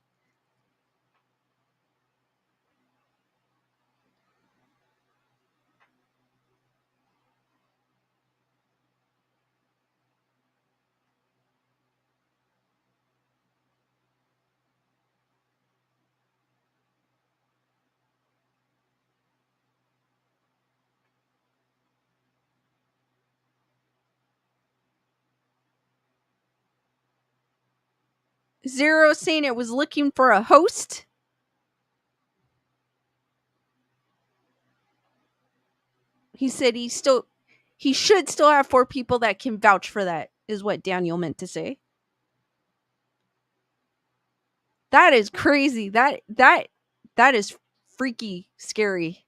Zero saying it was looking for a host. He said he should still have 4 people that can vouch for that, is what Daniel meant to say. That is crazy. That is freaky scary.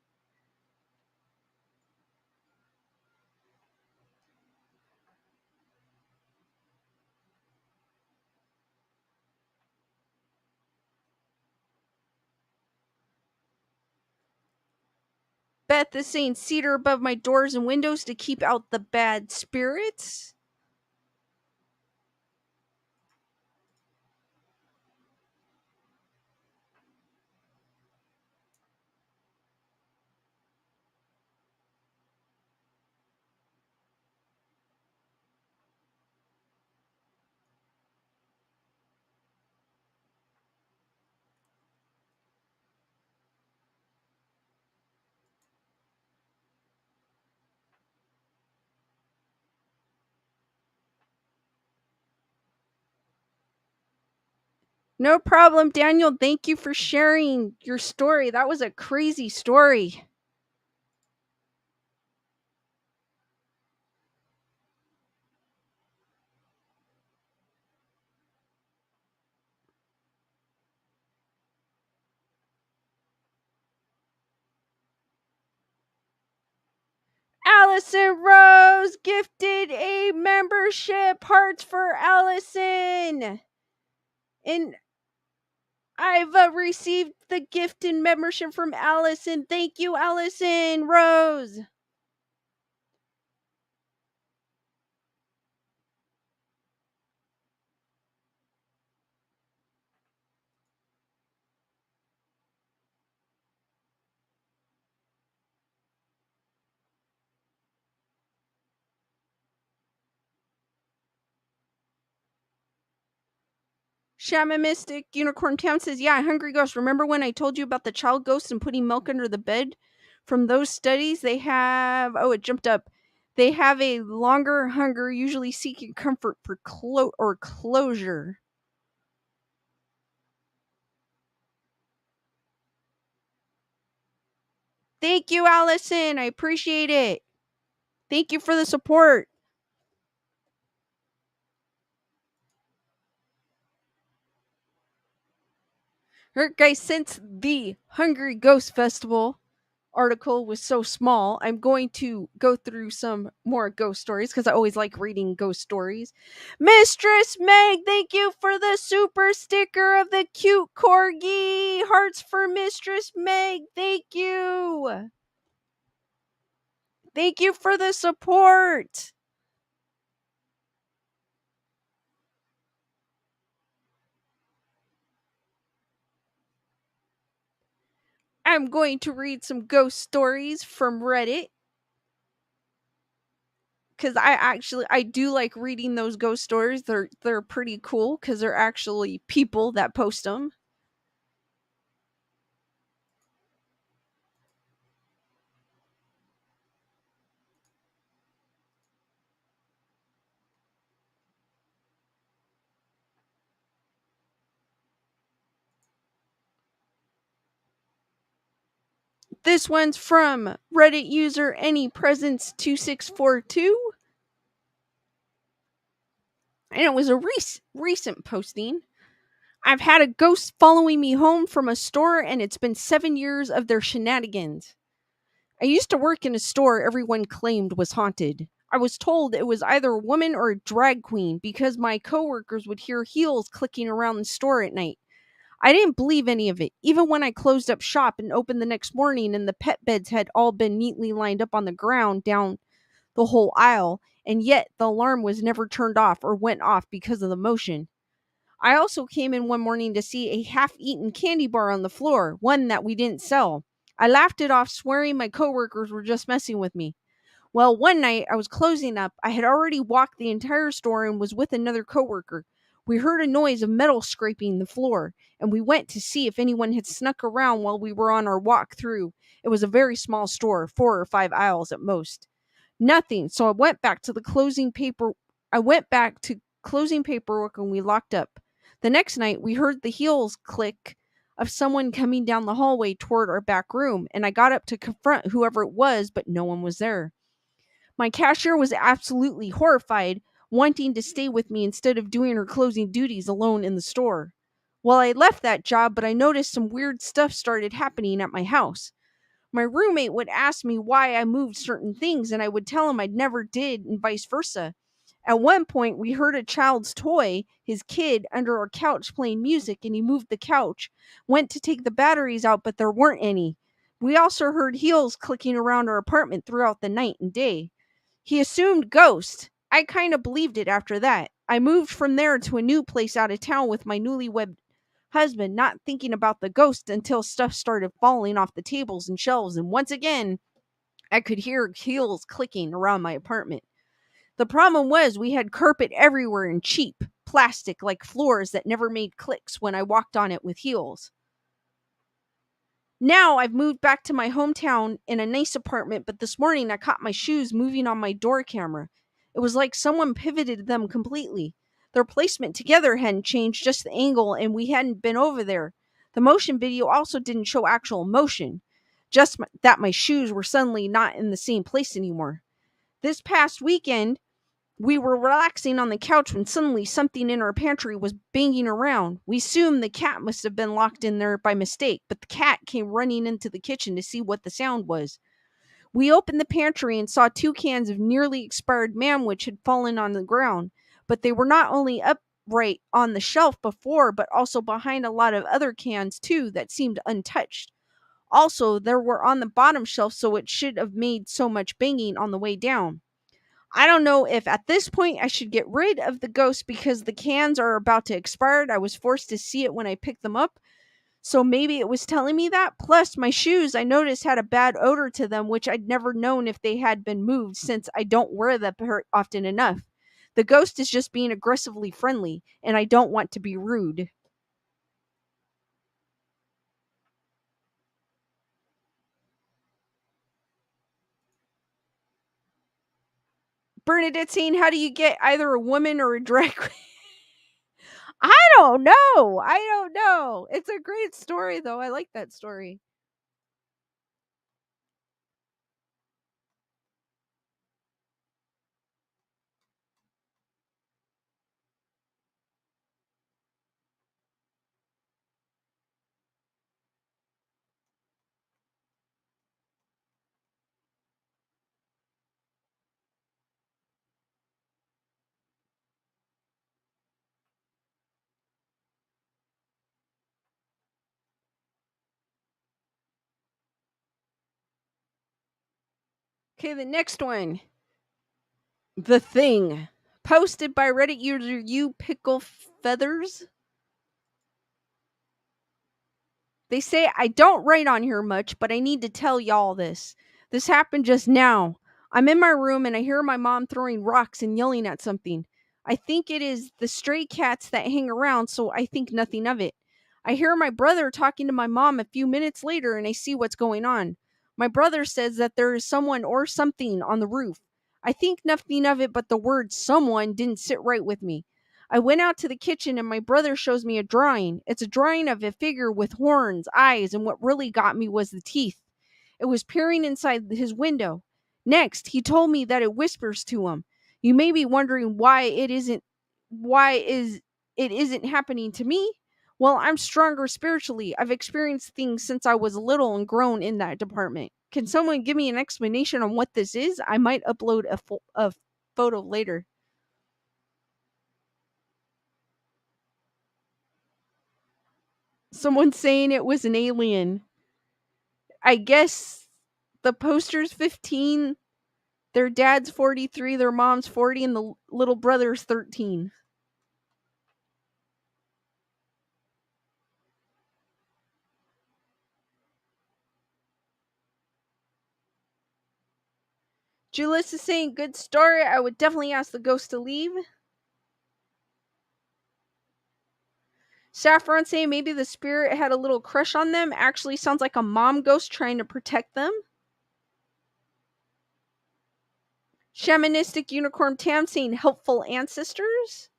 Beth is saying cedar above my doors and windows to keep out the bad spirits. No problem, Daniel. Thank you for sharing your story. That was a crazy story. Allison Rose gifted a membership. Hearts for Allison. And I've received the gift and membership from Allison. Thank you, Allison Rose. Shaman Mystic Unicorn Town says, yeah, Hungry Ghost. Remember when I told you about the child ghost and putting milk under the bed? From those studies, they have, it jumped up. They have a longer hunger, usually seeking comfort for closure. Thank you, Allison. I appreciate it. Thank you for the support. Alright, guys, since the Hungry Ghost Festival article was so small, I'm going to go through some more ghost stories because I always like reading ghost stories. Mistress Meg, thank you for the super sticker of the cute corgi. Hearts for Mistress Meg. Thank you. Thank you for the support. I'm going to read some ghost stories from Reddit. Because I do like reading those ghost stories. They're pretty cool because they're actually people that post them. This one's from Reddit user AnyPresence2642. And it was a recent posting. I've had a ghost following me home from a store, and it's been 7 years of their shenanigans. I used to work in a store everyone claimed was haunted. I was told it was either a woman or a drag queen because my coworkers would hear heels clicking around the store at night. I didn't believe any of it, even when I closed up shop and opened the next morning and the pet beds had all been neatly lined up on the ground down the whole aisle, and yet the alarm was never turned off or went off because of the motion. I also came in one morning to see a half-eaten candy bar on the floor, one that we didn't sell. I laughed it off, swearing my coworkers were just messing with me. Well, one night I was closing up. I had already walked the entire store and was with another coworker. We heard a noise of metal scraping the floor, and we went to see if anyone had snuck around while we were on our walk through. It was a very small store, 4 or 5 aisles at most. Nothing. So I went back to closing paperwork and we locked up. The next night we heard the heels click of someone coming down the hallway toward our back room, and I got up to confront whoever it was, but no one was there. My cashier was absolutely horrified, wanting to stay with me instead of doing her closing duties alone in the store. Well, I left that job, but I noticed some weird stuff started happening at my house. My roommate would ask me why I moved certain things, and I would tell him I'd never did, and vice versa. At one point, we heard a child's toy, his kid, under our couch playing music, and he moved the couch, went to take the batteries out, but there weren't any. We also heard heels clicking around our apartment throughout the night and day. He assumed ghost. I kind of believed it after that. I moved from there to a new place out of town with my newlywed husband, not thinking about the ghost until stuff started falling off the tables and shelves, and once again, I could hear heels clicking around my apartment. The problem was we had carpet everywhere and cheap plastic like floors that never made clicks when I walked on it with heels. Now I've moved back to my hometown in a nice apartment, but this morning I caught my shoes moving on my door camera. It was like someone pivoted them completely. Their placement together hadn't changed, just the angle, and we hadn't been over there. The motion video also didn't show actual motion, just that my shoes were suddenly not in the same place anymore. This past weekend, we were relaxing on the couch when suddenly something in our pantry was banging around. We assumed the cat must have been locked in there by mistake, but the cat came running into the kitchen to see what the sound was. We opened the pantry and saw 2 cans of nearly expired manwich had fallen on the ground, but they were not only upright on the shelf before, but also behind a lot of other cans too that seemed untouched. Also, they were on the bottom shelf, so it should have made so much banging on the way down. I don't know if at this point I should get rid of the ghost because the cans are about to expire. I was forced to see it when I picked them up, so maybe it was telling me that. Plus, my shoes, I noticed, had a bad odor to them, which I'd never known if they had been moved since I don't wear them often enough. The ghost is just being aggressively friendly, and I don't want to be rude. Bernadette saying, how do you get either a woman or a drag queen? I don't know. I don't know. It's a great story, though. I like that story. Okay, the next one. The Thing. Posted by Reddit user You Pickle Feathers. They say I don't write on here much, but I need to tell y'all this. This happened just now. I'm in my room and I hear my mom throwing rocks and yelling at something. I think it is the stray cats that hang around, so I think nothing of it. I hear my brother talking to my mom a few minutes later and I see what's going on. My brother says that there is someone or something on the roof. I think nothing of it, but the word someone didn't sit right with me. I went out to the kitchen and my brother shows me a drawing. It's a drawing of a figure with horns, eyes, and what really got me was the teeth. It was peering inside his window. Next, he told me that it whispers to him. You may be wondering why it isn't happening to me? Well, I'm stronger spiritually. I've experienced things since I was little and grown in that department. Can someone give me an explanation on what this is? I might upload a photo later. Someone saying it was an alien. I guess the poster's 15, their dad's 43, their mom's 40, and the little brother's 13. Julius is saying, good story. I would definitely ask the ghost to leave. Saffron saying maybe the spirit had a little crush on them. Actually sounds like a mom ghost trying to protect them. Shamanistic Unicorn Tam saying helpful ancestors.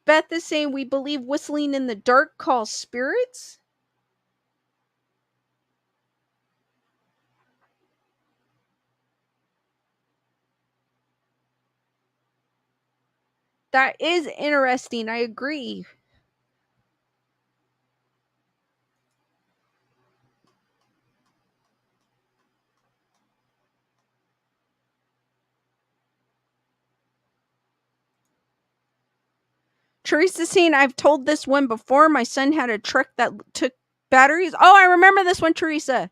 Beth is saying we believe whistling in the dark calls spirits. That is interesting. I agree. Teresa's saying, I've told this one before. My son had a truck that took batteries. Oh, I remember this one, Teresa.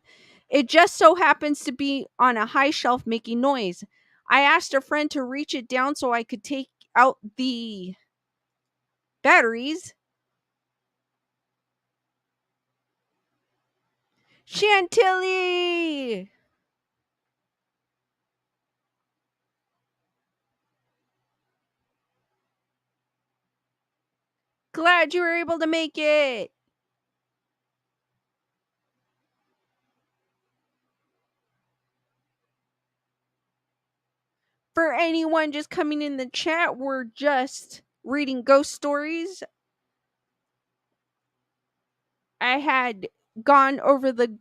It just so happens to be on a high shelf making noise. I asked a friend to reach it down so I could take out the batteries. Chantilly! Glad you were able to make it. For anyone just coming in the chat, we're just reading ghost stories. I had gone over the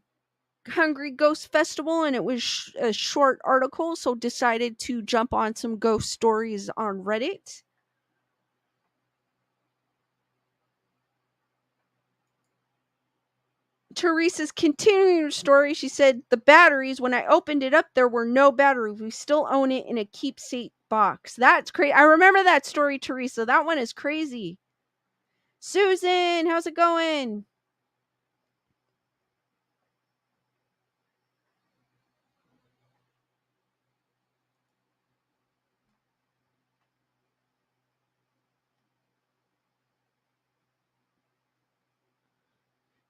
Hungry Ghost Festival and it was a short article, so decided to jump on some ghost stories on Reddit. Teresa's continuing her story. She said, the batteries, when I opened it up, there were no batteries. We still own it in a keepsake box. That's crazy. I remember that story, Teresa. That one is crazy. Susan, how's it going?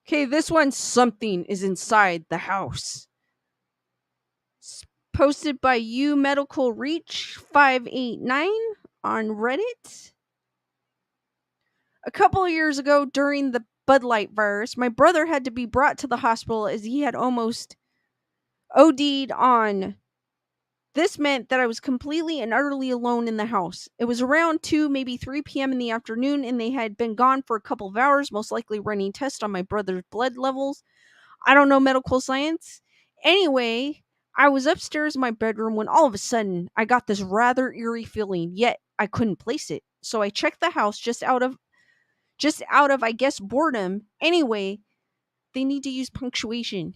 Okay, this one, something is inside the house. Posted by You Medical Reach 589 on Reddit. A couple of years ago, during the Bud Light virus, my brother had to be brought to the hospital as he had almost OD'd on. This meant that I was completely and utterly alone in the house. It was around 2, maybe 3 p.m. in the afternoon, and they had been gone for a couple of hours, most likely running tests on my brother's blood levels. I don't know medical science. Anyway, I was upstairs in my bedroom when all of a sudden I got this rather eerie feeling, yet I couldn't place it. So I checked the house just out of I guess boredom. Anyway, they need to use punctuation.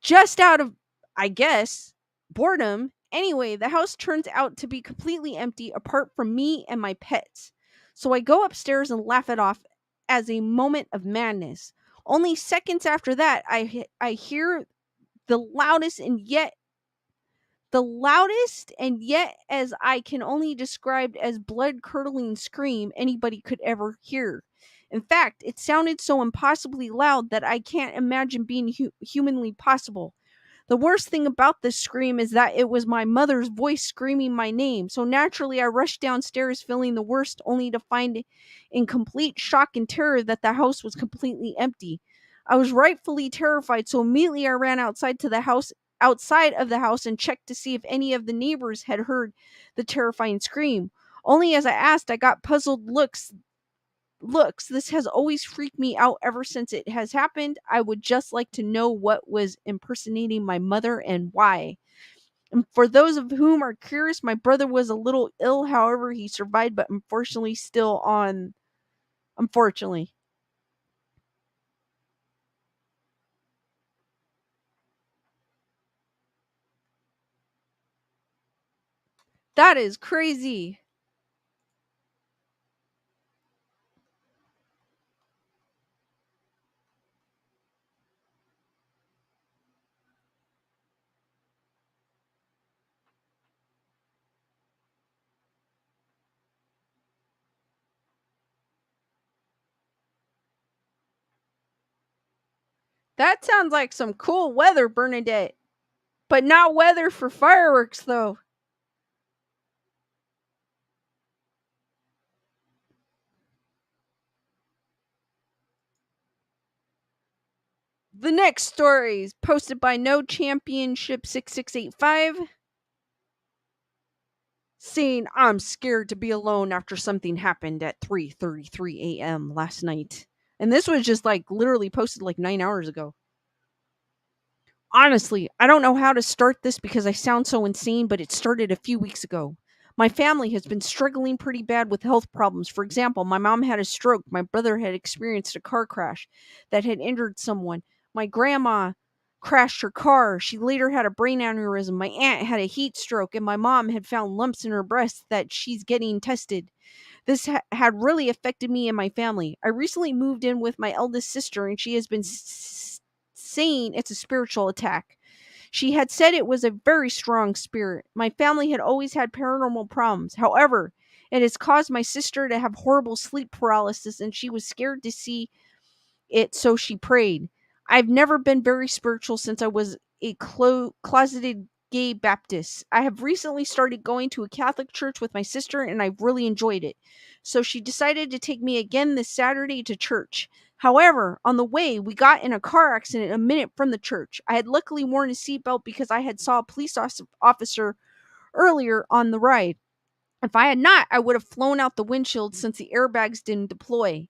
Just out of, I guess, boredom. Anyway, the house turns out to be completely empty apart from me and my pets. So I go upstairs and laugh it off as a moment of madness. Only seconds after that, I hear the loudest and yet as I can only describe as blood curdling scream anybody could ever hear. In fact, it sounded so impossibly loud that I can't imagine being humanly possible. The worst thing about this scream is that it was my mother's voice screaming my name. So naturally, I rushed downstairs feeling the worst, only to find in complete shock and terror that the house was completely empty. I was rightfully terrified, so immediately I ran outside of the house and checked to see if any of the neighbors had heard the terrifying scream. Only as I asked, I got puzzled looks. This has always freaked me out ever since it has happened. I would just like to know what was impersonating my mother and why. And for those of whom are curious, my brother was a little ill, however, he survived, but unfortunately still on. Unfortunately. That is crazy. That sounds like some cool weather, Bernadette. But not weather for fireworks, though. The next story is posted by No Championship 6685. Saying I'm scared to be alone after something happened at 3:33 a.m. last night. And this was just like literally posted like 9 hours ago. Honestly, I don't know how to start this because I sound so insane, but it started a few weeks ago. My family has been struggling pretty bad with health problems. For example, my mom had a stroke, my brother had experienced a car crash that had injured someone, my grandma crashed her car. She later had a brain aneurysm. My aunt had a heat stroke, and my mom had found lumps in her breast that she's getting tested. This had really affected me and my family. I recently moved in with my eldest sister, and she has been saying it's a spiritual attack. She had said it was a very strong spirit. My family had always had paranormal problems. However, it has caused my sister to have horrible sleep paralysis, and she was scared to see it, so she prayed. I've never been very spiritual since I was a closeted gay Baptists. I have recently started going to a Catholic church with my sister and I've really enjoyed it. So she decided to take me again this Saturday to church. However, on the way, we got in a car accident a minute from the church. I had luckily worn a seatbelt because I had saw a police officer earlier on the ride. If I had not, I would have flown out the windshield since the airbags didn't deploy.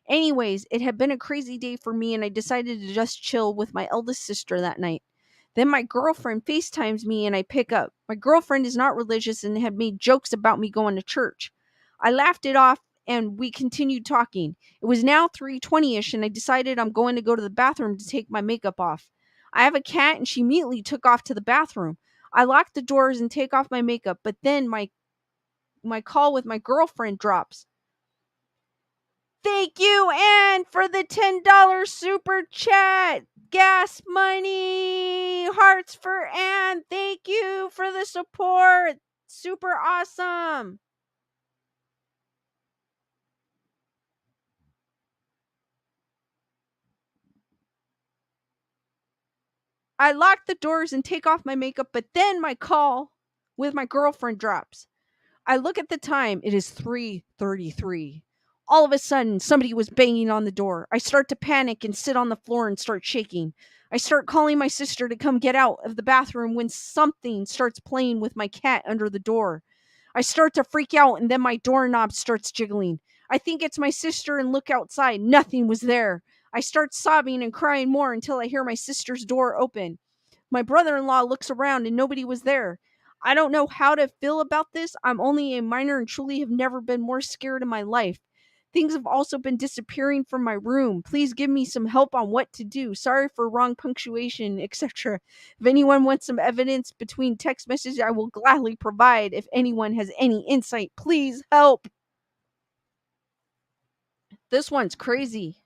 Anyways, it had been a crazy day for me and I decided to just chill with my eldest sister that night. Then my girlfriend FaceTimes me and I pick up. My girlfriend is not religious and had made jokes about me going to church. I laughed it off and we continued talking. It was now 3:20ish and I decided I'm going to go to the bathroom to take my makeup off. I have a cat and she immediately took off to the bathroom. I lock the doors and take off my makeup, but then my call with my girlfriend drops. Thank you, Anne, for the $10 super chat. Gas money. Hearts for Anne. Thank you for the support. Super awesome. I lock the doors and take off my makeup, but then my call with my girlfriend drops. I look at the time. It is 3:33. All of a sudden, somebody was banging on the door. I start to panic and sit on the floor and start shaking. I start calling my sister to come get out of the bathroom when something starts playing with my cat under the door. I start to freak out and then my doorknob starts jiggling. I think it's my sister and look outside. Nothing was there. I start sobbing and crying more until I hear my sister's door open. My brother in law looks around and nobody was there. I don't know how to feel about this. I'm only a minor and truly have never been more scared in my life. Things have also been disappearing from my room. Please give me some help on what to do. Sorry for wrong punctuation, etc. If anyone wants some evidence between text messages, I will gladly provide. If anyone has any insight, please help. This one's crazy.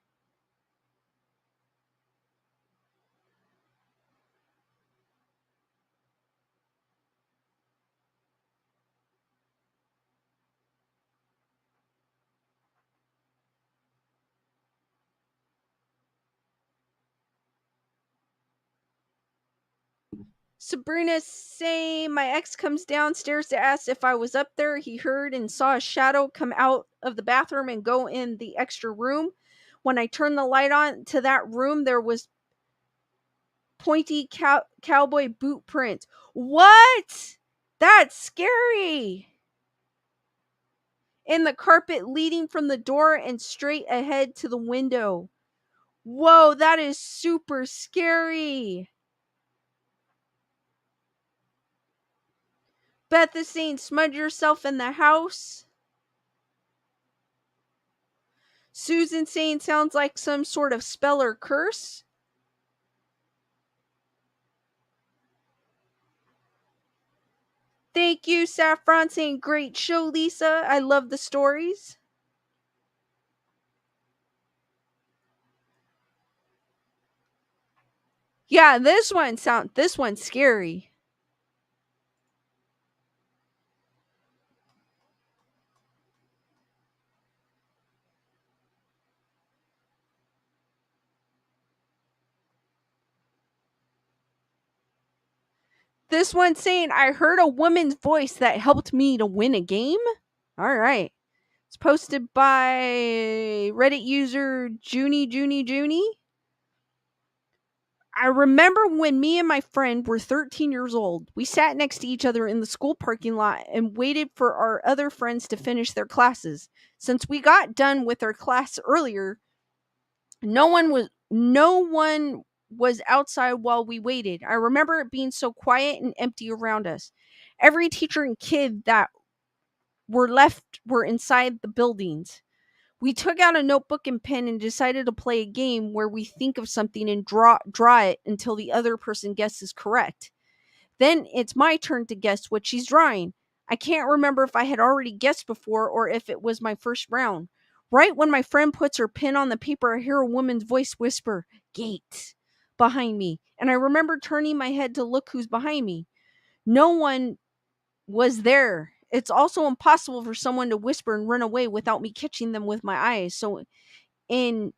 Sabrina saying my ex comes downstairs to ask if I was up there. He heard and saw a shadow come out of the bathroom and go in the extra room. When I turned the light on to that room, there was pointy cowboy boot print. What? That's scary. In the carpet leading from the door and straight ahead to the window. Whoa, that is super scary. Beth is saying smudge yourself in the house. Susan saying sounds like some sort of spell or curse. Thank you, Saffron saying great show, Lisa. I love the stories. Yeah, this one's scary. This one's saying I heard a woman's voice that helped me to win a game. All right. It's posted by Reddit user Junie. I remember when me and my friend were 13 years old. We sat next to each other in the school parking lot and waited for our other friends to finish their classes. Since we got done with our class earlier, no one was outside while we waited. I remember it being so quiet and empty around us. Every teacher and kid that were left were inside the buildings. We took out a notebook and pen and decided to play a game where we think of something and draw it until the other person guesses correct. Then it's my turn to guess what she's drawing. I can't remember if I had already guessed before or if it was my first round. Right when my friend puts her pen on the paper, I hear a woman's voice whisper, "Gate," behind me, and I remember turning my head to look who's behind me. No one was there. It's also impossible for someone to whisper and run away without me catching them with my eyes. So in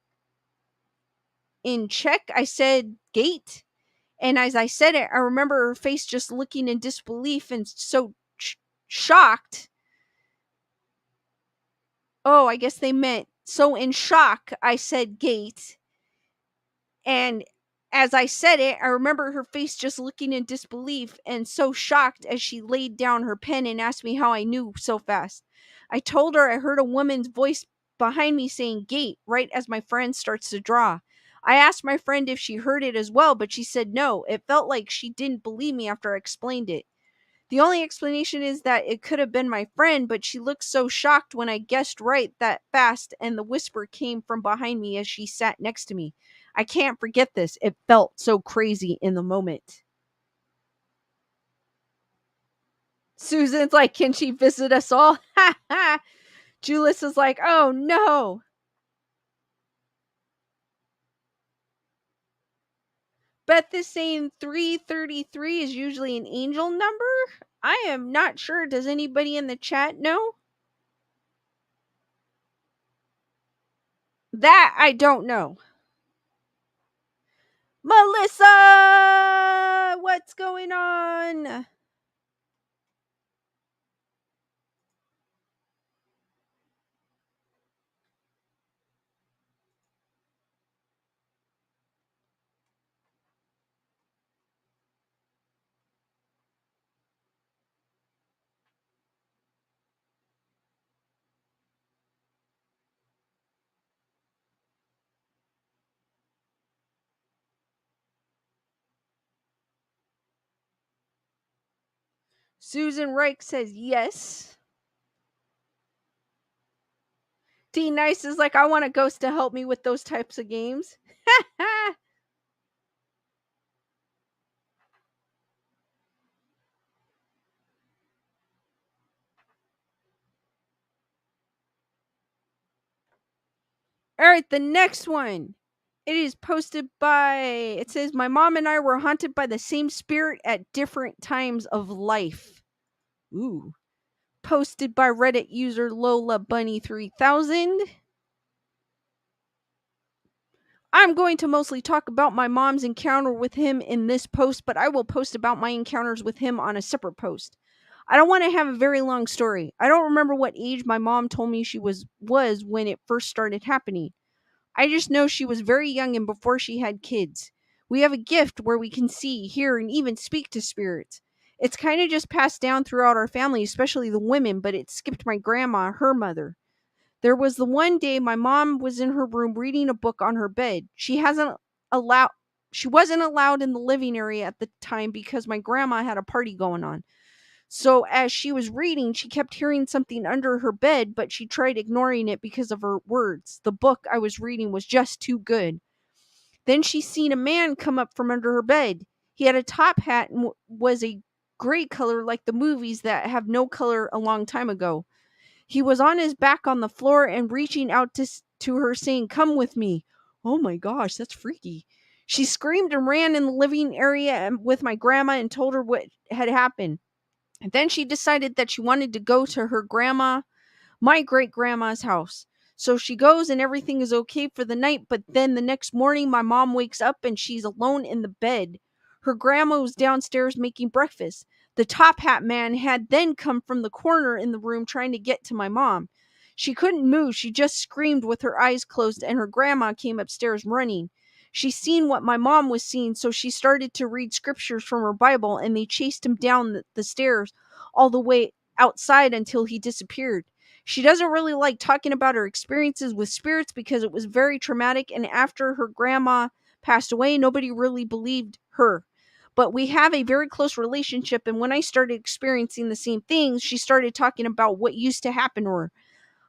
check, I said gate, And as I said it, I remember her face just looking in disbelief and so shocked. Oh, I guess they meant so in shock. I said gate. And as I said it, I remember her face just looking in disbelief and so shocked as she laid down her pen and asked me how I knew so fast. I told her I heard a woman's voice behind me saying gate right as my friend starts to draw. I asked my friend if she heard it as well, but she said no. It felt like she didn't believe me after I explained it. The only explanation is that it could have been my friend, but she looked so shocked when I guessed right that fast, and the whisper came from behind me as she sat next to me. I can't forget this. It felt so crazy in the moment. Susan's like, can she visit us all? Ha ha. Julius is like, oh no. Beth is saying 333 is usually an angel number. I am not sure. Does anybody in the chat know? That I don't know. Melissa, what's going on? Susan Reich says yes. T Nice is like, I want a ghost to help me with those types of games. All right, the next one. It is posted by, it says, my mom and I were haunted by the same spirit at different times of life. Ooh. Posted by Reddit user Lola Bunny 3000. I'm going to mostly talk about my mom's encounter with him in this post, but I will post about my encounters with him on a separate post. I don't want to have a very long story. I don't remember what age my mom told me she was when it first started happening. I just know she was very young and before she had kids. We have a gift where we can see, hear, and even speak to spirits. It's kind of just passed down throughout our family, especially the women, but it skipped my grandma, her mother. There was the one day my mom was in her room reading a book on her bed. Allowed she wasn't allowed in the living area at the time because my grandma had a party going on. So as she was reading, she kept hearing something under her bed, but she tried ignoring it because of her words. The book I was reading was just too good. Then she seen a man come up from under her bed. He had a top hat and was a gray color like the movies that have no color a long time ago. He was on his back on the floor and reaching out to her saying, "Come with me." Oh my gosh, that's freaky. She screamed and ran in the living area with my grandma and told her what had happened. And then she decided that she wanted to go to her grandma, my great grandma's house. So she goes and everything is okay for the night, but then the next morning my mom wakes up and she's alone in the bed. Her grandma was downstairs making breakfast. The top hat man had then come from the corner in the room trying to get to my mom. She couldn't move. She just screamed with her eyes closed, and her grandma came upstairs running. She seen what my mom was seeing, so she started to read scriptures from her Bible, and they chased him down the stairs all the way outside until he disappeared. She doesn't really like talking about her experiences with spirits because it was very traumatic, and after her grandma passed away, nobody really believed her. But we have a very close relationship, and when I started experiencing the same things, she started talking about what used to happen to her.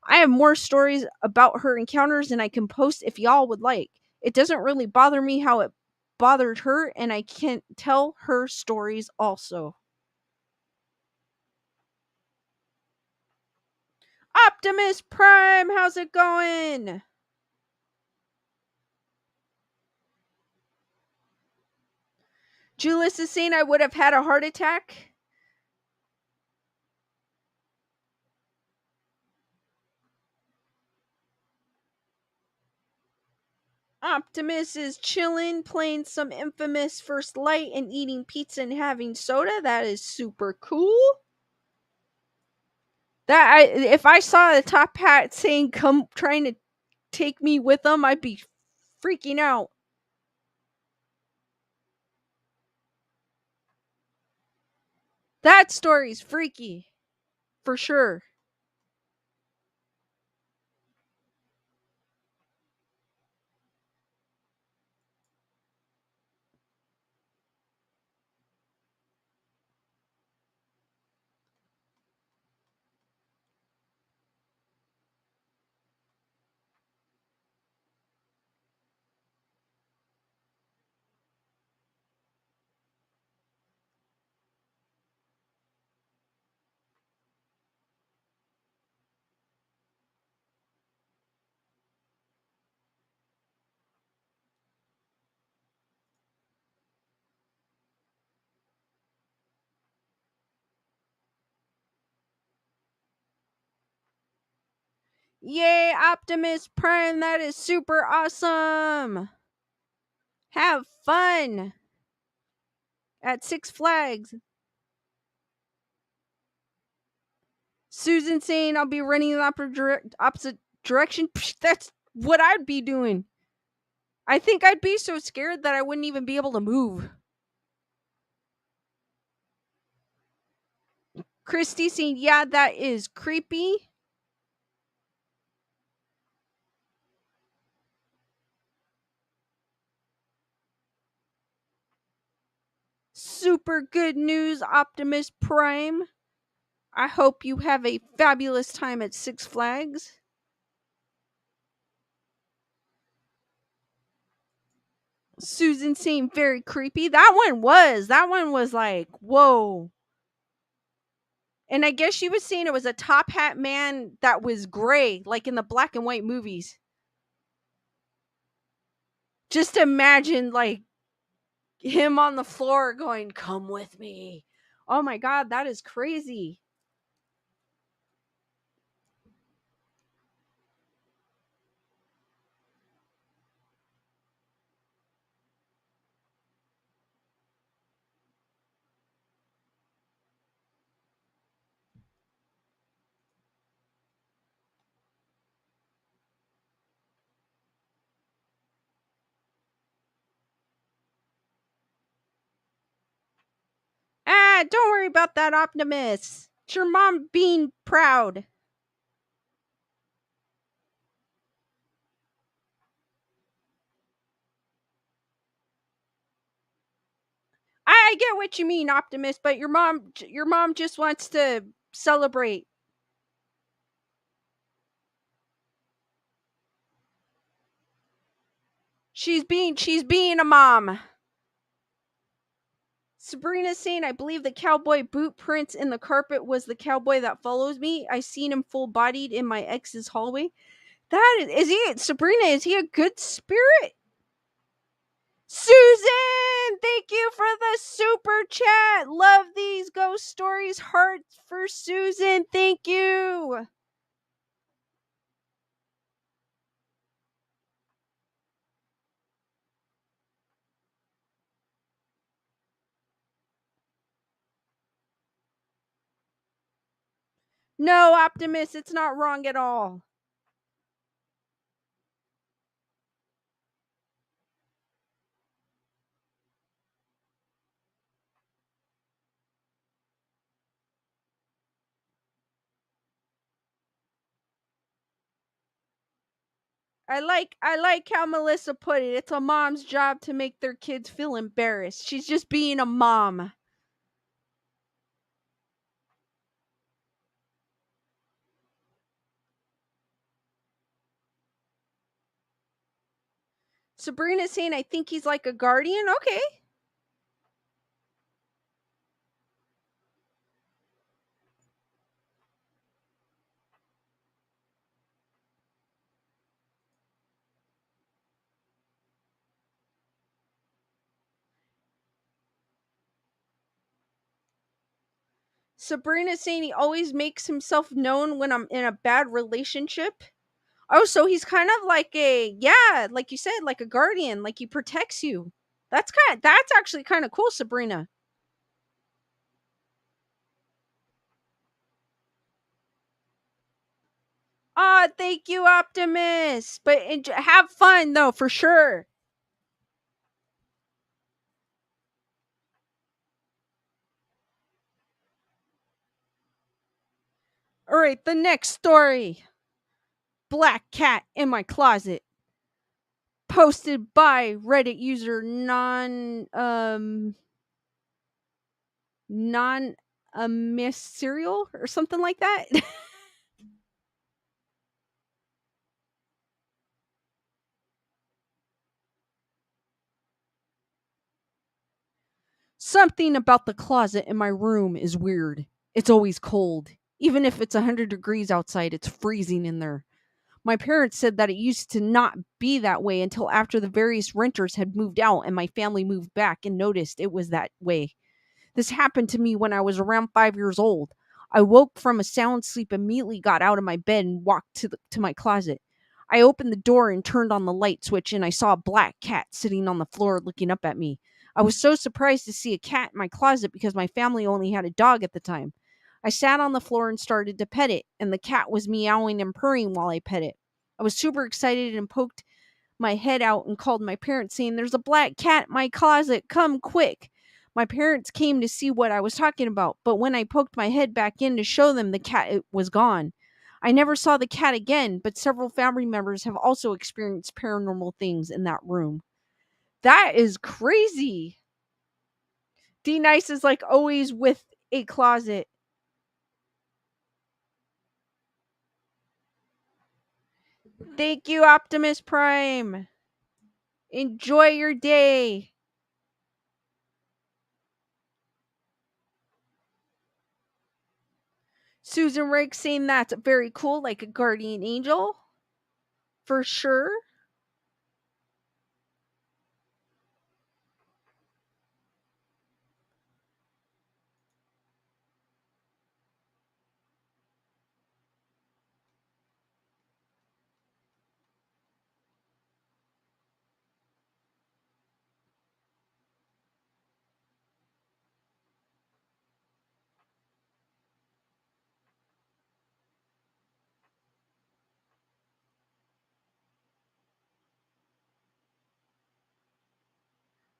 I have more stories about her encounters and I can post if y'all would like. It doesn't really bother me how it bothered her, and I can tell her stories also. Optimus Prime, how's it going? Julius is saying I would have had a heart attack. Optimus is chilling, playing some infamous First Light and eating pizza and having soda. That is super cool. If I saw the top hat saying "come," trying to take me with them, I'd be freaking out. That story's freaky, for sure. Yay, Optimus Prime, that is super awesome. Have fun at Six Flags. Susan saying I'll be running in the opposite direction. Psh, that's what I'd be doing. I think I'd be so scared that I wouldn't even be able to move. Christy saying, yeah, that is creepy. Super good news, Optimus Prime. I hope you have a fabulous time at Six Flags. Susan saying very creepy. That one was like, whoa. And I guess she was saying it was a top hat man that was gray, like in the black and white movies. Just imagine like him on the floor going, "Come with me." Oh my god, that is crazy. Ah, don't worry about that, Optimus. It's your mom being proud. I get what you mean, Optimus, but your mom just wants to celebrate. She's being a mom. Sabrina saying, I believe the cowboy boot prints in the carpet was the cowboy that follows me. I seen him full bodied in my ex's hallway. That is he, Sabrina, is he a good spirit? Susan, thank you for the super chat. Love these ghost stories. Hearts for Susan. Thank you. No, Optimus, it's not wrong at all. I like how Melissa put it. It's a mom's job to make their kids feel embarrassed. She's just being a mom. Sabrina's saying, I think he's like a guardian. Okay. Sabrina's saying he always makes himself known when I'm in a bad relationship. Oh, so he's kind of like a, yeah, like you said, like a guardian, like he protects you. That's actually kind of cool, Sabrina. Ah, thank you, Optimus. But have fun though, for sure. All right, the next story. Black cat in my closet. Posted by Reddit user non miss cereal or something like that. Something about the closet in my room is weird. It's always cold. Even if it's 100 degrees outside, it's freezing in there. My parents said that it used to not be that way until after the various renters had moved out and my family moved back and noticed it was that way. This happened to me when I was around 5 years old. I woke from a sound sleep, immediately got out of my bed and walked to my closet. I opened the door and turned on the light switch, and I saw a black cat sitting on the floor looking up at me. I was so surprised to see a cat in my closet because my family only had a dog at the time. I sat on the floor and started to pet it, and the cat was meowing and purring while I pet it. I was super excited and poked my head out and called my parents, saying, "There's a black cat in my closet. Come quick." My parents came to see what I was talking about, but when I poked my head back in to show them, the cat was gone. I never saw the cat again, but several family members have also experienced paranormal things in that room. That is crazy. D Nice is like always with a closet. Thank you, Optimus Prime. Enjoy your day. Susan Rake saying that's very cool, like a guardian angel. For sure.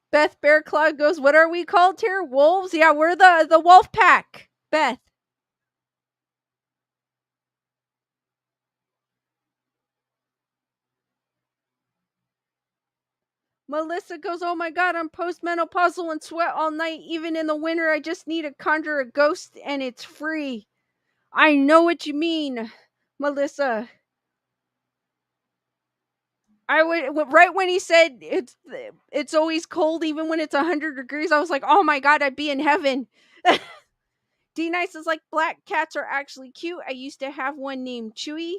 Beth Bearclaw goes, "What are we called here? Wolves? Yeah, we're the wolf pack." Beth. Melissa goes, "Oh my god, I'm postmenopausal and sweat all night. Even in the winter, I just need to conjure a ghost and it's free." I know what you mean, Melissa. I would right when he said it's always cold even when it's 100 degrees. I was like, "Oh my god, I'd be in heaven." D Nice is like, "Black cats are actually cute. I used to have one named Chewy.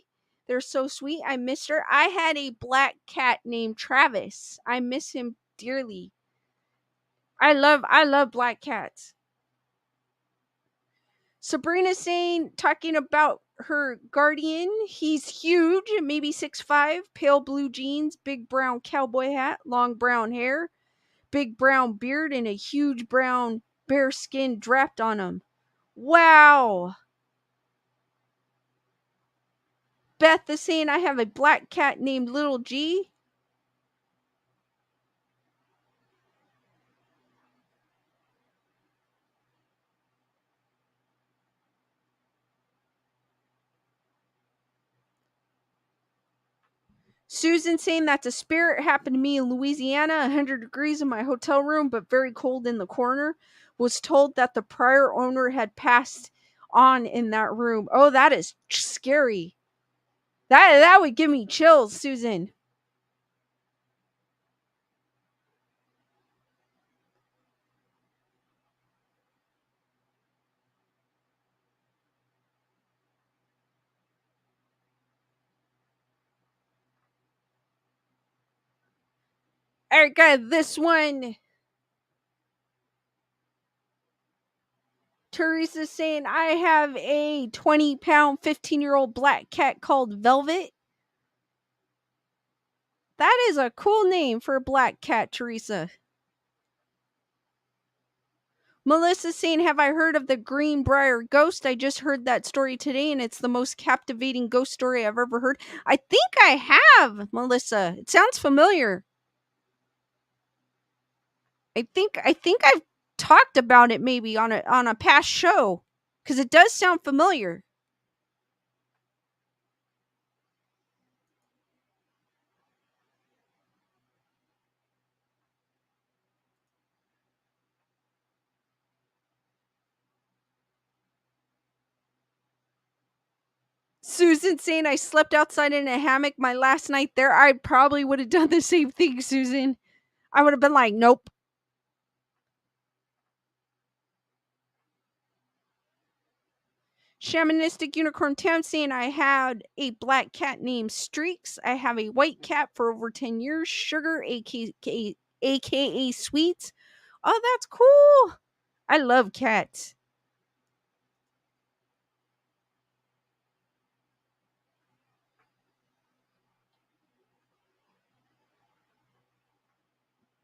They're so sweet. I miss her. I had a black cat named Travis. I miss him dearly. I love black cats." Sabrina saying, talking about her guardian, he's huge, maybe 6'5", pale blue jeans, big brown cowboy hat, long brown hair, big brown beard, and a huge brown bear skin draped on him. Wow. Beth is saying, "I have a black cat named Little G." Susan saying, "That's a spirit. Happened to me in Louisiana, 100 degrees in my hotel room, but very cold in the corner. Was told that the prior owner had passed on in that room." Oh, that is scary. That would give me chills, Susan. All right, guys, this one. Teresa's saying, "I have a 20-pound, 15-year-old black cat called Velvet. That is a cool name for a black cat, Teresa. Melissa saying, have I heard of the Greenbrier ghost? I just heard that story today and it's the most captivating ghost story I've ever heard. I think I have, Melissa. It sounds familiar. I think I've talked about it maybe on a past show because it does sound familiar. Susan saying I slept outside in a hammock my last night there. I probably would have done the same thing, Susan. I would have been like, nope. Shamanistic Unicorn Town saying I had a black cat named Streaks. I have a white cat for over 10 years. Sugar, aka Sweets. Oh, that's cool. I love cats.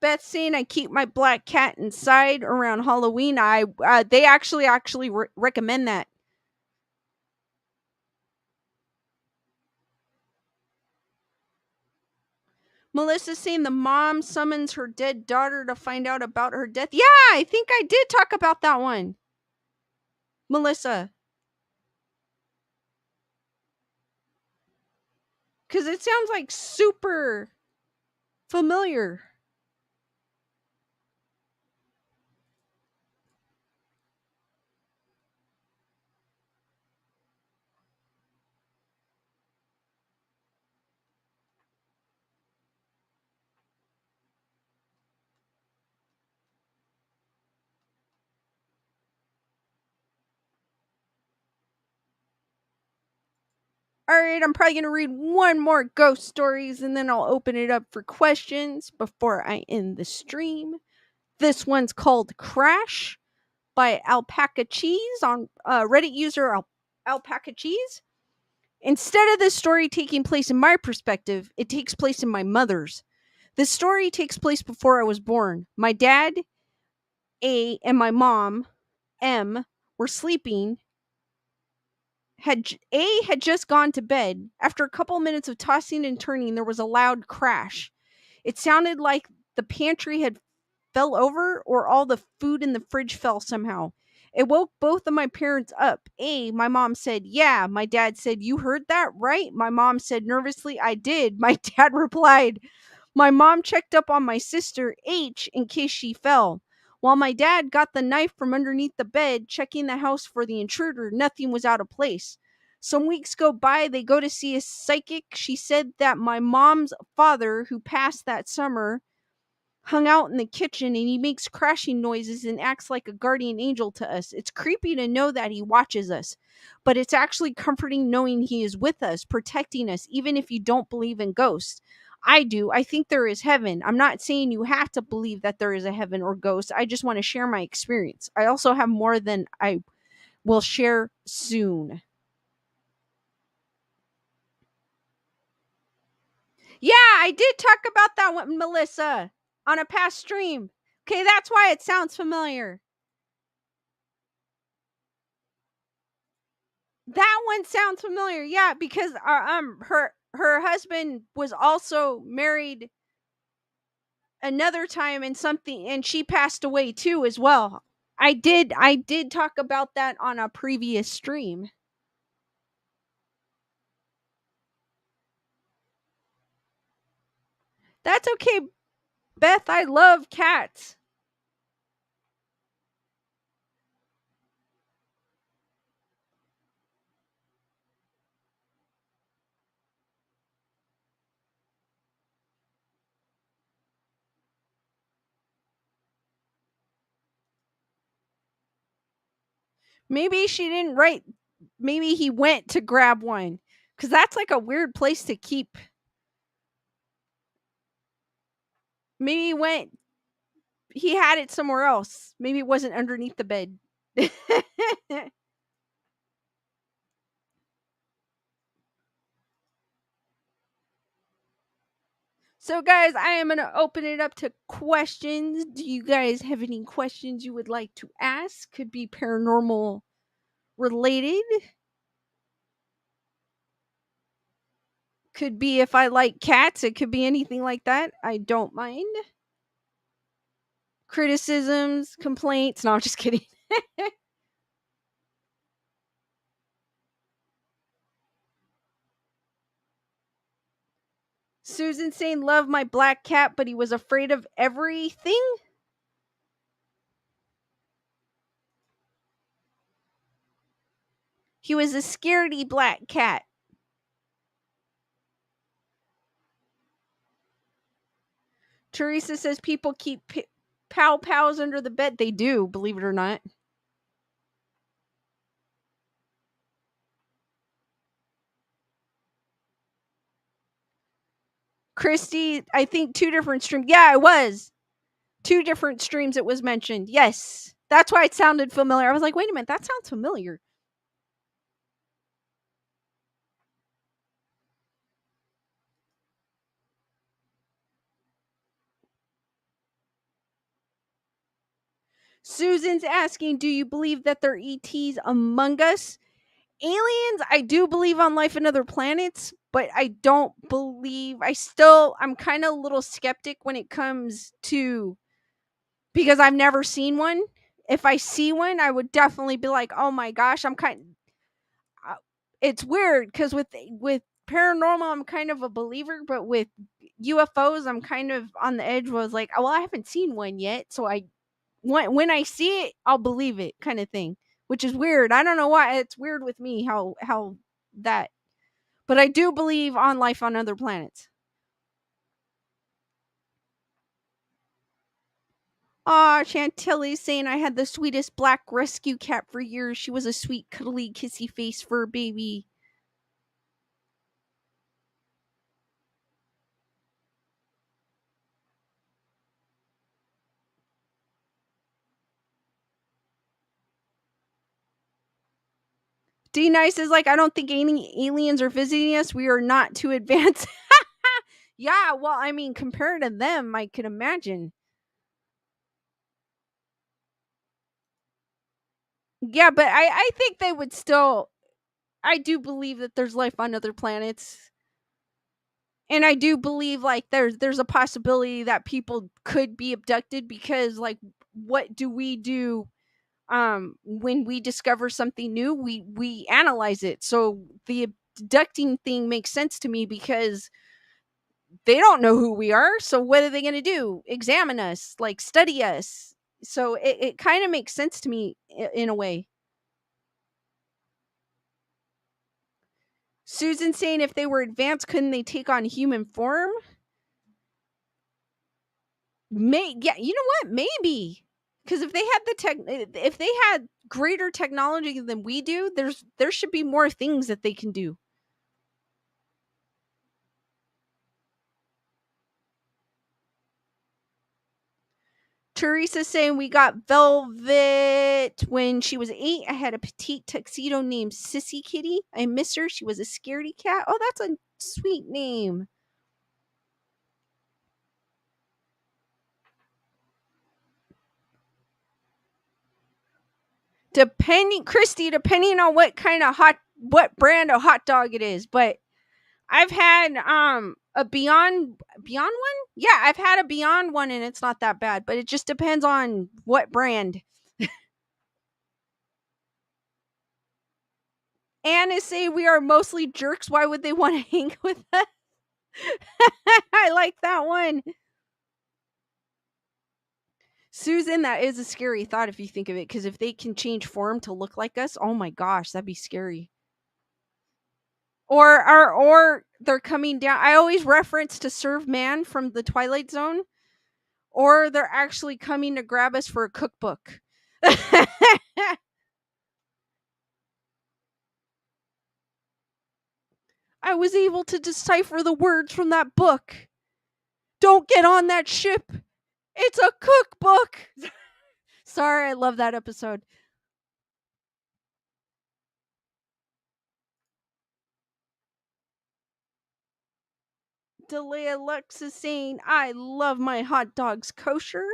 Beth saying I keep my black cat inside around Halloween. They actually recommend that. Melissa saying the mom summons her dead daughter to find out about her death. Yeah, I think I did talk about that one. Melissa. Because it sounds like super familiar. All right, I'm probably going to read one more ghost stories and then I'll open it up for questions before I end the stream. This one's called Crash by Alpaca Cheese on Reddit user Alpaca Cheese. Instead of this story taking place in my perspective, it takes place in my mother's. This story takes place before I was born. My dad, A, and my mom, M, were sleeping. Had just gone to bed. After a couple minutes of tossing and turning, there was a loud crash. It sounded like the pantry had fell over or all the food in the fridge fell somehow. It woke both of my parents up. My mom said, yeah. My dad said, you heard that, right? My mom said nervously, I did. My dad replied, my mom checked up on my sister, H, in case she fell. While my dad got the knife from underneath the bed, checking the house for the intruder, nothing was out of place. Some weeks go by, they go to see a psychic. She said that my mom's father, who passed that summer, hung out in the kitchen and he makes crashing noises and acts like a guardian angel to us. It's creepy to know that he watches us, but it's actually comforting knowing he is with us, protecting us, even if you don't believe in ghosts. I do. I think there is heaven. I'm not saying you have to believe that there is a heaven or ghosts. I just want to share my experience. I also have more than I will share soon. Yeah, I did talk about that one, Melissa, on a past stream. Okay, that's why it sounds familiar. That one sounds familiar. Yeah, because her husband was also married another time and something and she passed away too as well. I did talk about that on a previous stream. That's okay, Beth. I love cats. Maybe she didn't write. Maybe he went to grab one because that's like a weird place to keep. Maybe he went. He had it somewhere else. Maybe it wasn't underneath the bed. So, guys, I am going to open it up to questions. Do you guys have any questions you would like to ask? Could be paranormal related. Could be if I like cats. It could be anything like that. I don't mind. Criticisms, complaints. No, I'm just kidding. Susan saying, love my black cat, but he was afraid of everything. He was a scaredy black cat. Teresa says people keep pow pows under the bed. They do, believe it or not. Christy, I think 2 different streams. Yeah, it was 2 different streams. It was mentioned. Yes, that's why it sounded familiar. I was like, wait a minute, that sounds familiar. Susan's asking, do you believe that there are ETs among us? Aliens, I do believe on life in other planets, but I don't believe, I'm kind of a little skeptic when it comes to, because I've never seen one. If I see one, I would definitely be like, oh my gosh, it's weird because with paranormal, I'm kind of a believer, but with UFOs, I'm kind of on the edge. Was like, oh, well, I haven't seen one yet, so when I see it, I'll believe it, kind of thing. Which is weird. I don't know why it's weird with me how that, but I do believe on life on other planets. Aw, Chantilly's saying I had the sweetest black rescue cat for years. She was a sweet, cuddly, kissy face fur baby. D Nice is like, I don't think any aliens are visiting us. We are not too advanced. Yeah, well, I mean, compared to them, I can imagine. Yeah, but I think they would still. I do believe that there's life on other planets. And I do believe like there's a possibility that people could be abducted because like what do we do when we discover something new? We analyze it. So the abducting thing makes sense to me because they don't know who we are. So what are they going to do? Examine us, like study us. So it kind of makes sense to me in a way. Susan saying if they were advanced, couldn't they take on human form? Yeah, you know what? Maybe because if they had if they had greater technology than we do, there should be more things that they can do. Teresa saying we got Velvet when she was 8. I had a petite tuxedo named Sissy Kitty. I miss her. She was a scaredy cat. Oh, that's a sweet name. Depending on what brand of hot dog it is, but I've had a Beyond one. Yeah, I've had a Beyond one and it's not that bad, but it just depends on what brand. Anna say we are mostly jerks. Why would they want to hang with us? I like that one. Susan, that is a scary thought if you think of it, because if they can change form to look like us, oh my gosh, that'd be scary. Or they're coming down. I always reference to Serve Man from the Twilight Zone, or they're actually coming to grab us for a cookbook. I was able to decipher the words from that book. Don't get on that ship. It's a cookbook. Sorry, I love that episode. Delia Lux is saying, I love my hot dogs kosher.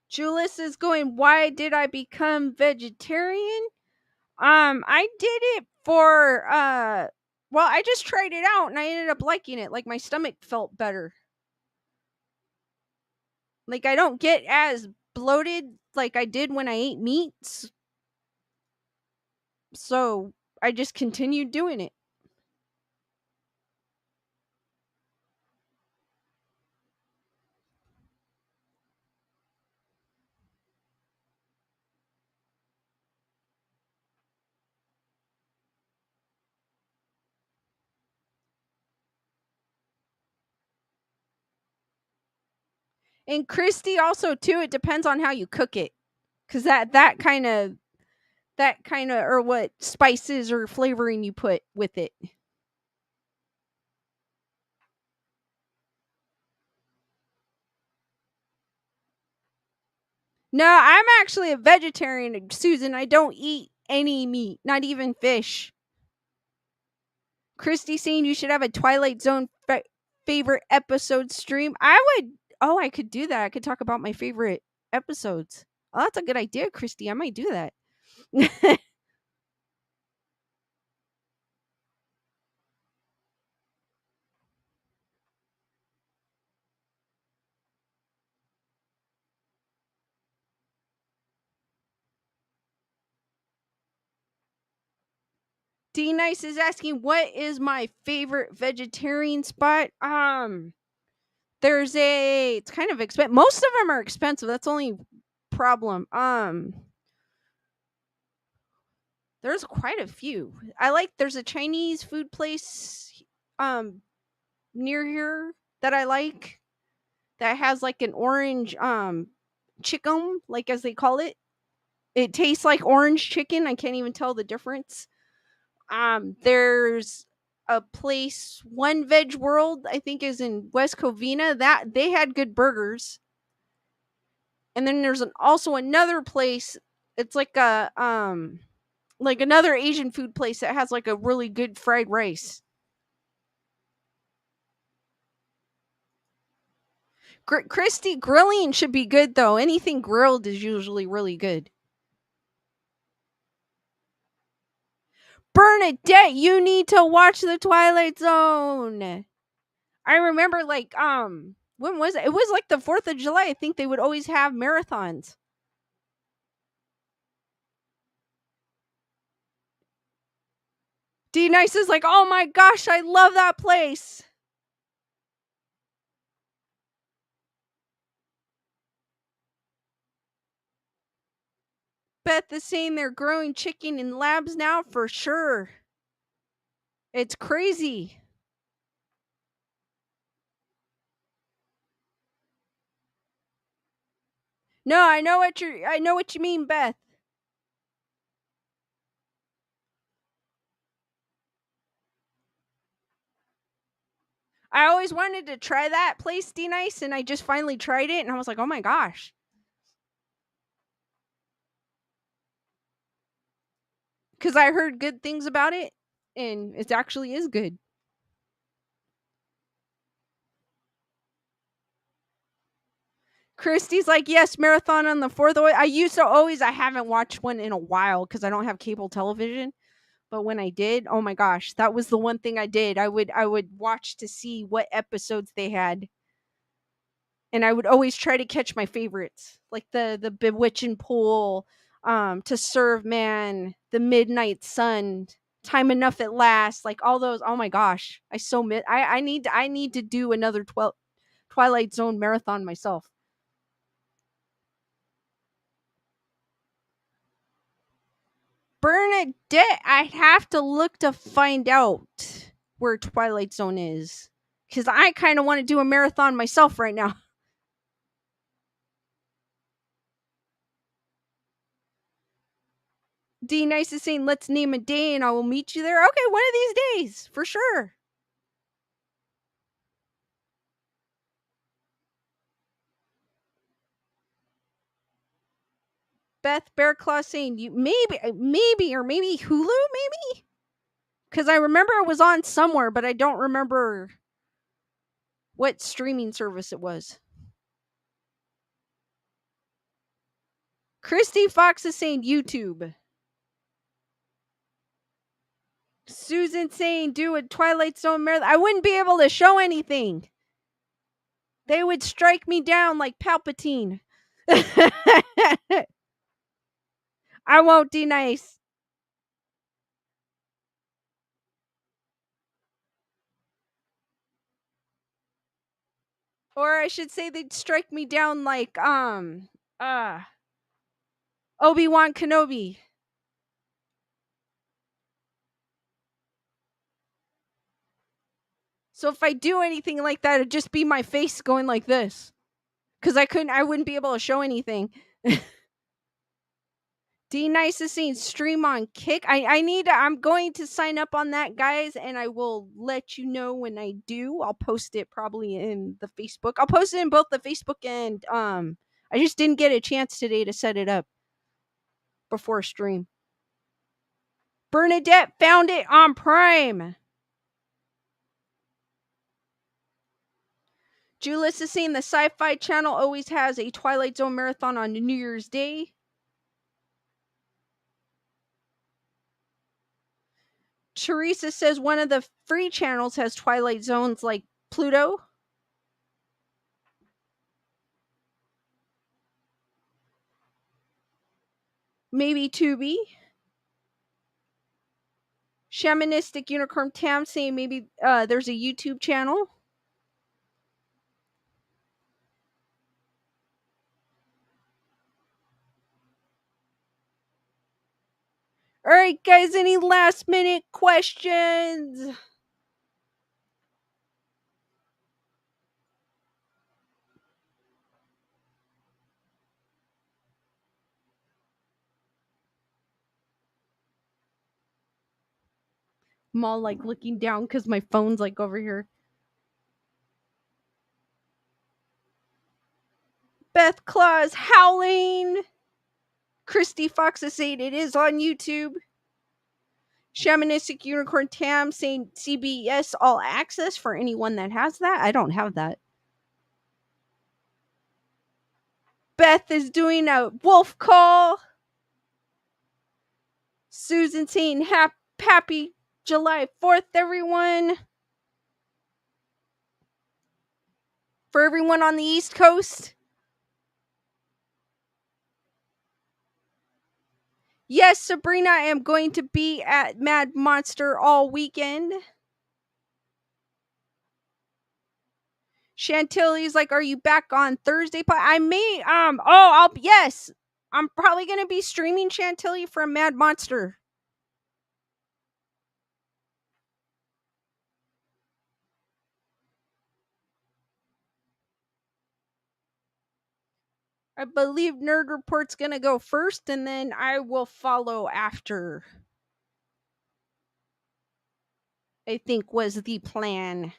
Julius is going, why did I become vegetarian? I did it for well, I just tried it out and I ended up liking it. Like my stomach felt better. Like I don't get as bloated like I did when I ate meats. So I just continued doing it. And Christy also too, it depends on how you cook it. Cause that kind of or what spices or flavoring you put with it. No, I'm actually a vegetarian, Susan. I don't eat any meat, not even fish. Christy saying you should have a Twilight Zone favorite episode stream. I would. Oh, I could do that. I could talk about my favorite episodes. Oh, that's a good idea, Christy. I might do that. D Nice is asking, what is my favorite vegetarian spot? There's a. It's kind of expensive. Most of them are expensive. That's the only problem. There's quite a few. There's a Chinese food place near here that I like that has like an orange chicken, like as they call it. It tastes like orange chicken. I can't even tell the difference. There's a place, One Veg World, I think is in West Covina. That they had good burgers. And then there's also another place. It's like another Asian food place that has like a really good fried rice. Christy, grilling should be good though. Anything grilled is usually really good. Bernadette, you need to watch The Twilight Zone. I remember when was it? It was like the 4th of July. I think they would always have marathons. D Nice is like, oh my gosh, I love that place. Beth is saying they're growing chicken in labs now for sure. It's crazy. No, I know what you mean, Beth. I always wanted to try that place, D Nice, and I just finally tried it and I was like, oh my gosh. Because I heard good things about it and it actually is good. Christy's like, yes, marathon on the 4th. I haven't watched one in a while because I don't have cable television. But when I did, oh my gosh, that was the one thing I did. I would watch to see what episodes they had. And I would always try to catch my favorites, like the Bewitching Pool, To Serve Man, The Midnight Sun, Time Enough at Last, like all those. Oh my gosh, I need to do another Twilight Zone marathon myself. Bernadette, I'd have to look to find out where Twilight Zone is. Because I kind of want to do a marathon myself right now. D Nice is saying, let's name a day and I will meet you there. Okay, one of these days, for sure. Beth Bearclaw saying you maybe Hulu, maybe? Because I remember it was on somewhere, but I don't remember what streaming service it was. Christy Fox is saying YouTube. Susan saying do a Twilight Zone marathon. I wouldn't be able to show anything. They would strike me down like Palpatine. I won't be nice. Or I should say they'd strike me down like Obi-Wan Kenobi. So if I do anything like that, it'd just be my face going like this. Because I wouldn't be able to show anything. D Nice is saying stream on Kick. I'm going to sign up on that, guys, and I will let you know when I do. I'll post it probably in the Facebook. I'll post it in both the Facebook and I just didn't get a chance today to set it up before stream. Bernadette found it on Prime. Julius is saying the Sci-Fi Channel always has a Twilight Zone marathon on New Year's Day. Teresa says one of the free channels has Twilight Zones like Pluto. Maybe Tubi. Shamanistic Unicorn Tam saying maybe there's a YouTube channel. All right, guys, any last minute questions? I'm all like looking down because my phone's like over here. Beth Claus howling. Christy Fox is saying it is on YouTube. Shamanistic Unicorn Tam saying CBS All Access for anyone that has that. I don't have that. Beth is doing a wolf call. Susan saying happy July 4th, everyone. For everyone on the East Coast. Yes, Sabrina, I am going to be at Mad Monster all weekend. Chantilly's like, are you back on Thursday? I may, yes. I'm probably going to be streaming Chantilly from Mad Monster. I believe Nerd Report's going to go first, and then I will follow after. I think was the plan.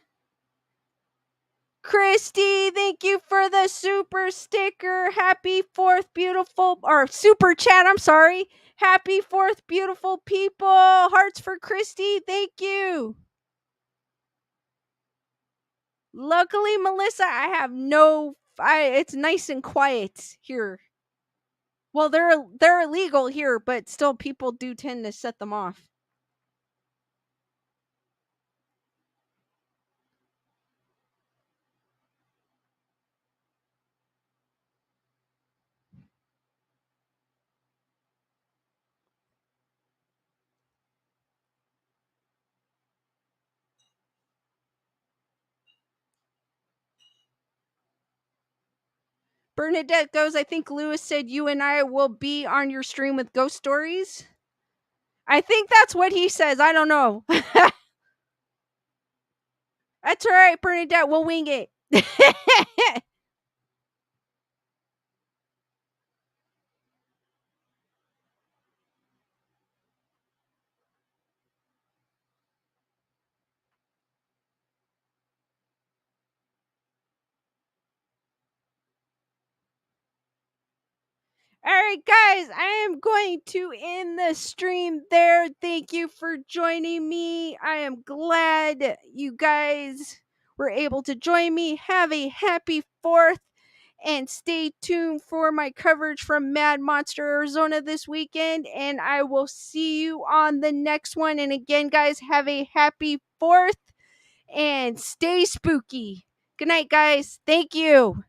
Christy, thank you for the super sticker. Happy 4th, beautiful, or super chat, I'm sorry. Happy 4th, beautiful people. Hearts for Christy, thank you. Luckily, Melissa, I have it's nice and quiet here. Well, they're illegal here, but still people do tend to set them off. Bernadette goes, I think Lewis said you and I will be on your stream with ghost stories. I think that's what he says. I don't know. That's all right, Bernadette. We'll wing it. All right, guys, I am going to end the stream there. Thank you for joining me. I am glad you guys were able to join me. Have a happy 4th and stay tuned for my coverage from Mad Monster, Arizona this weekend. And I will see you on the next one. And again, guys, have a happy 4th and stay spooky. Good night, guys. Thank you.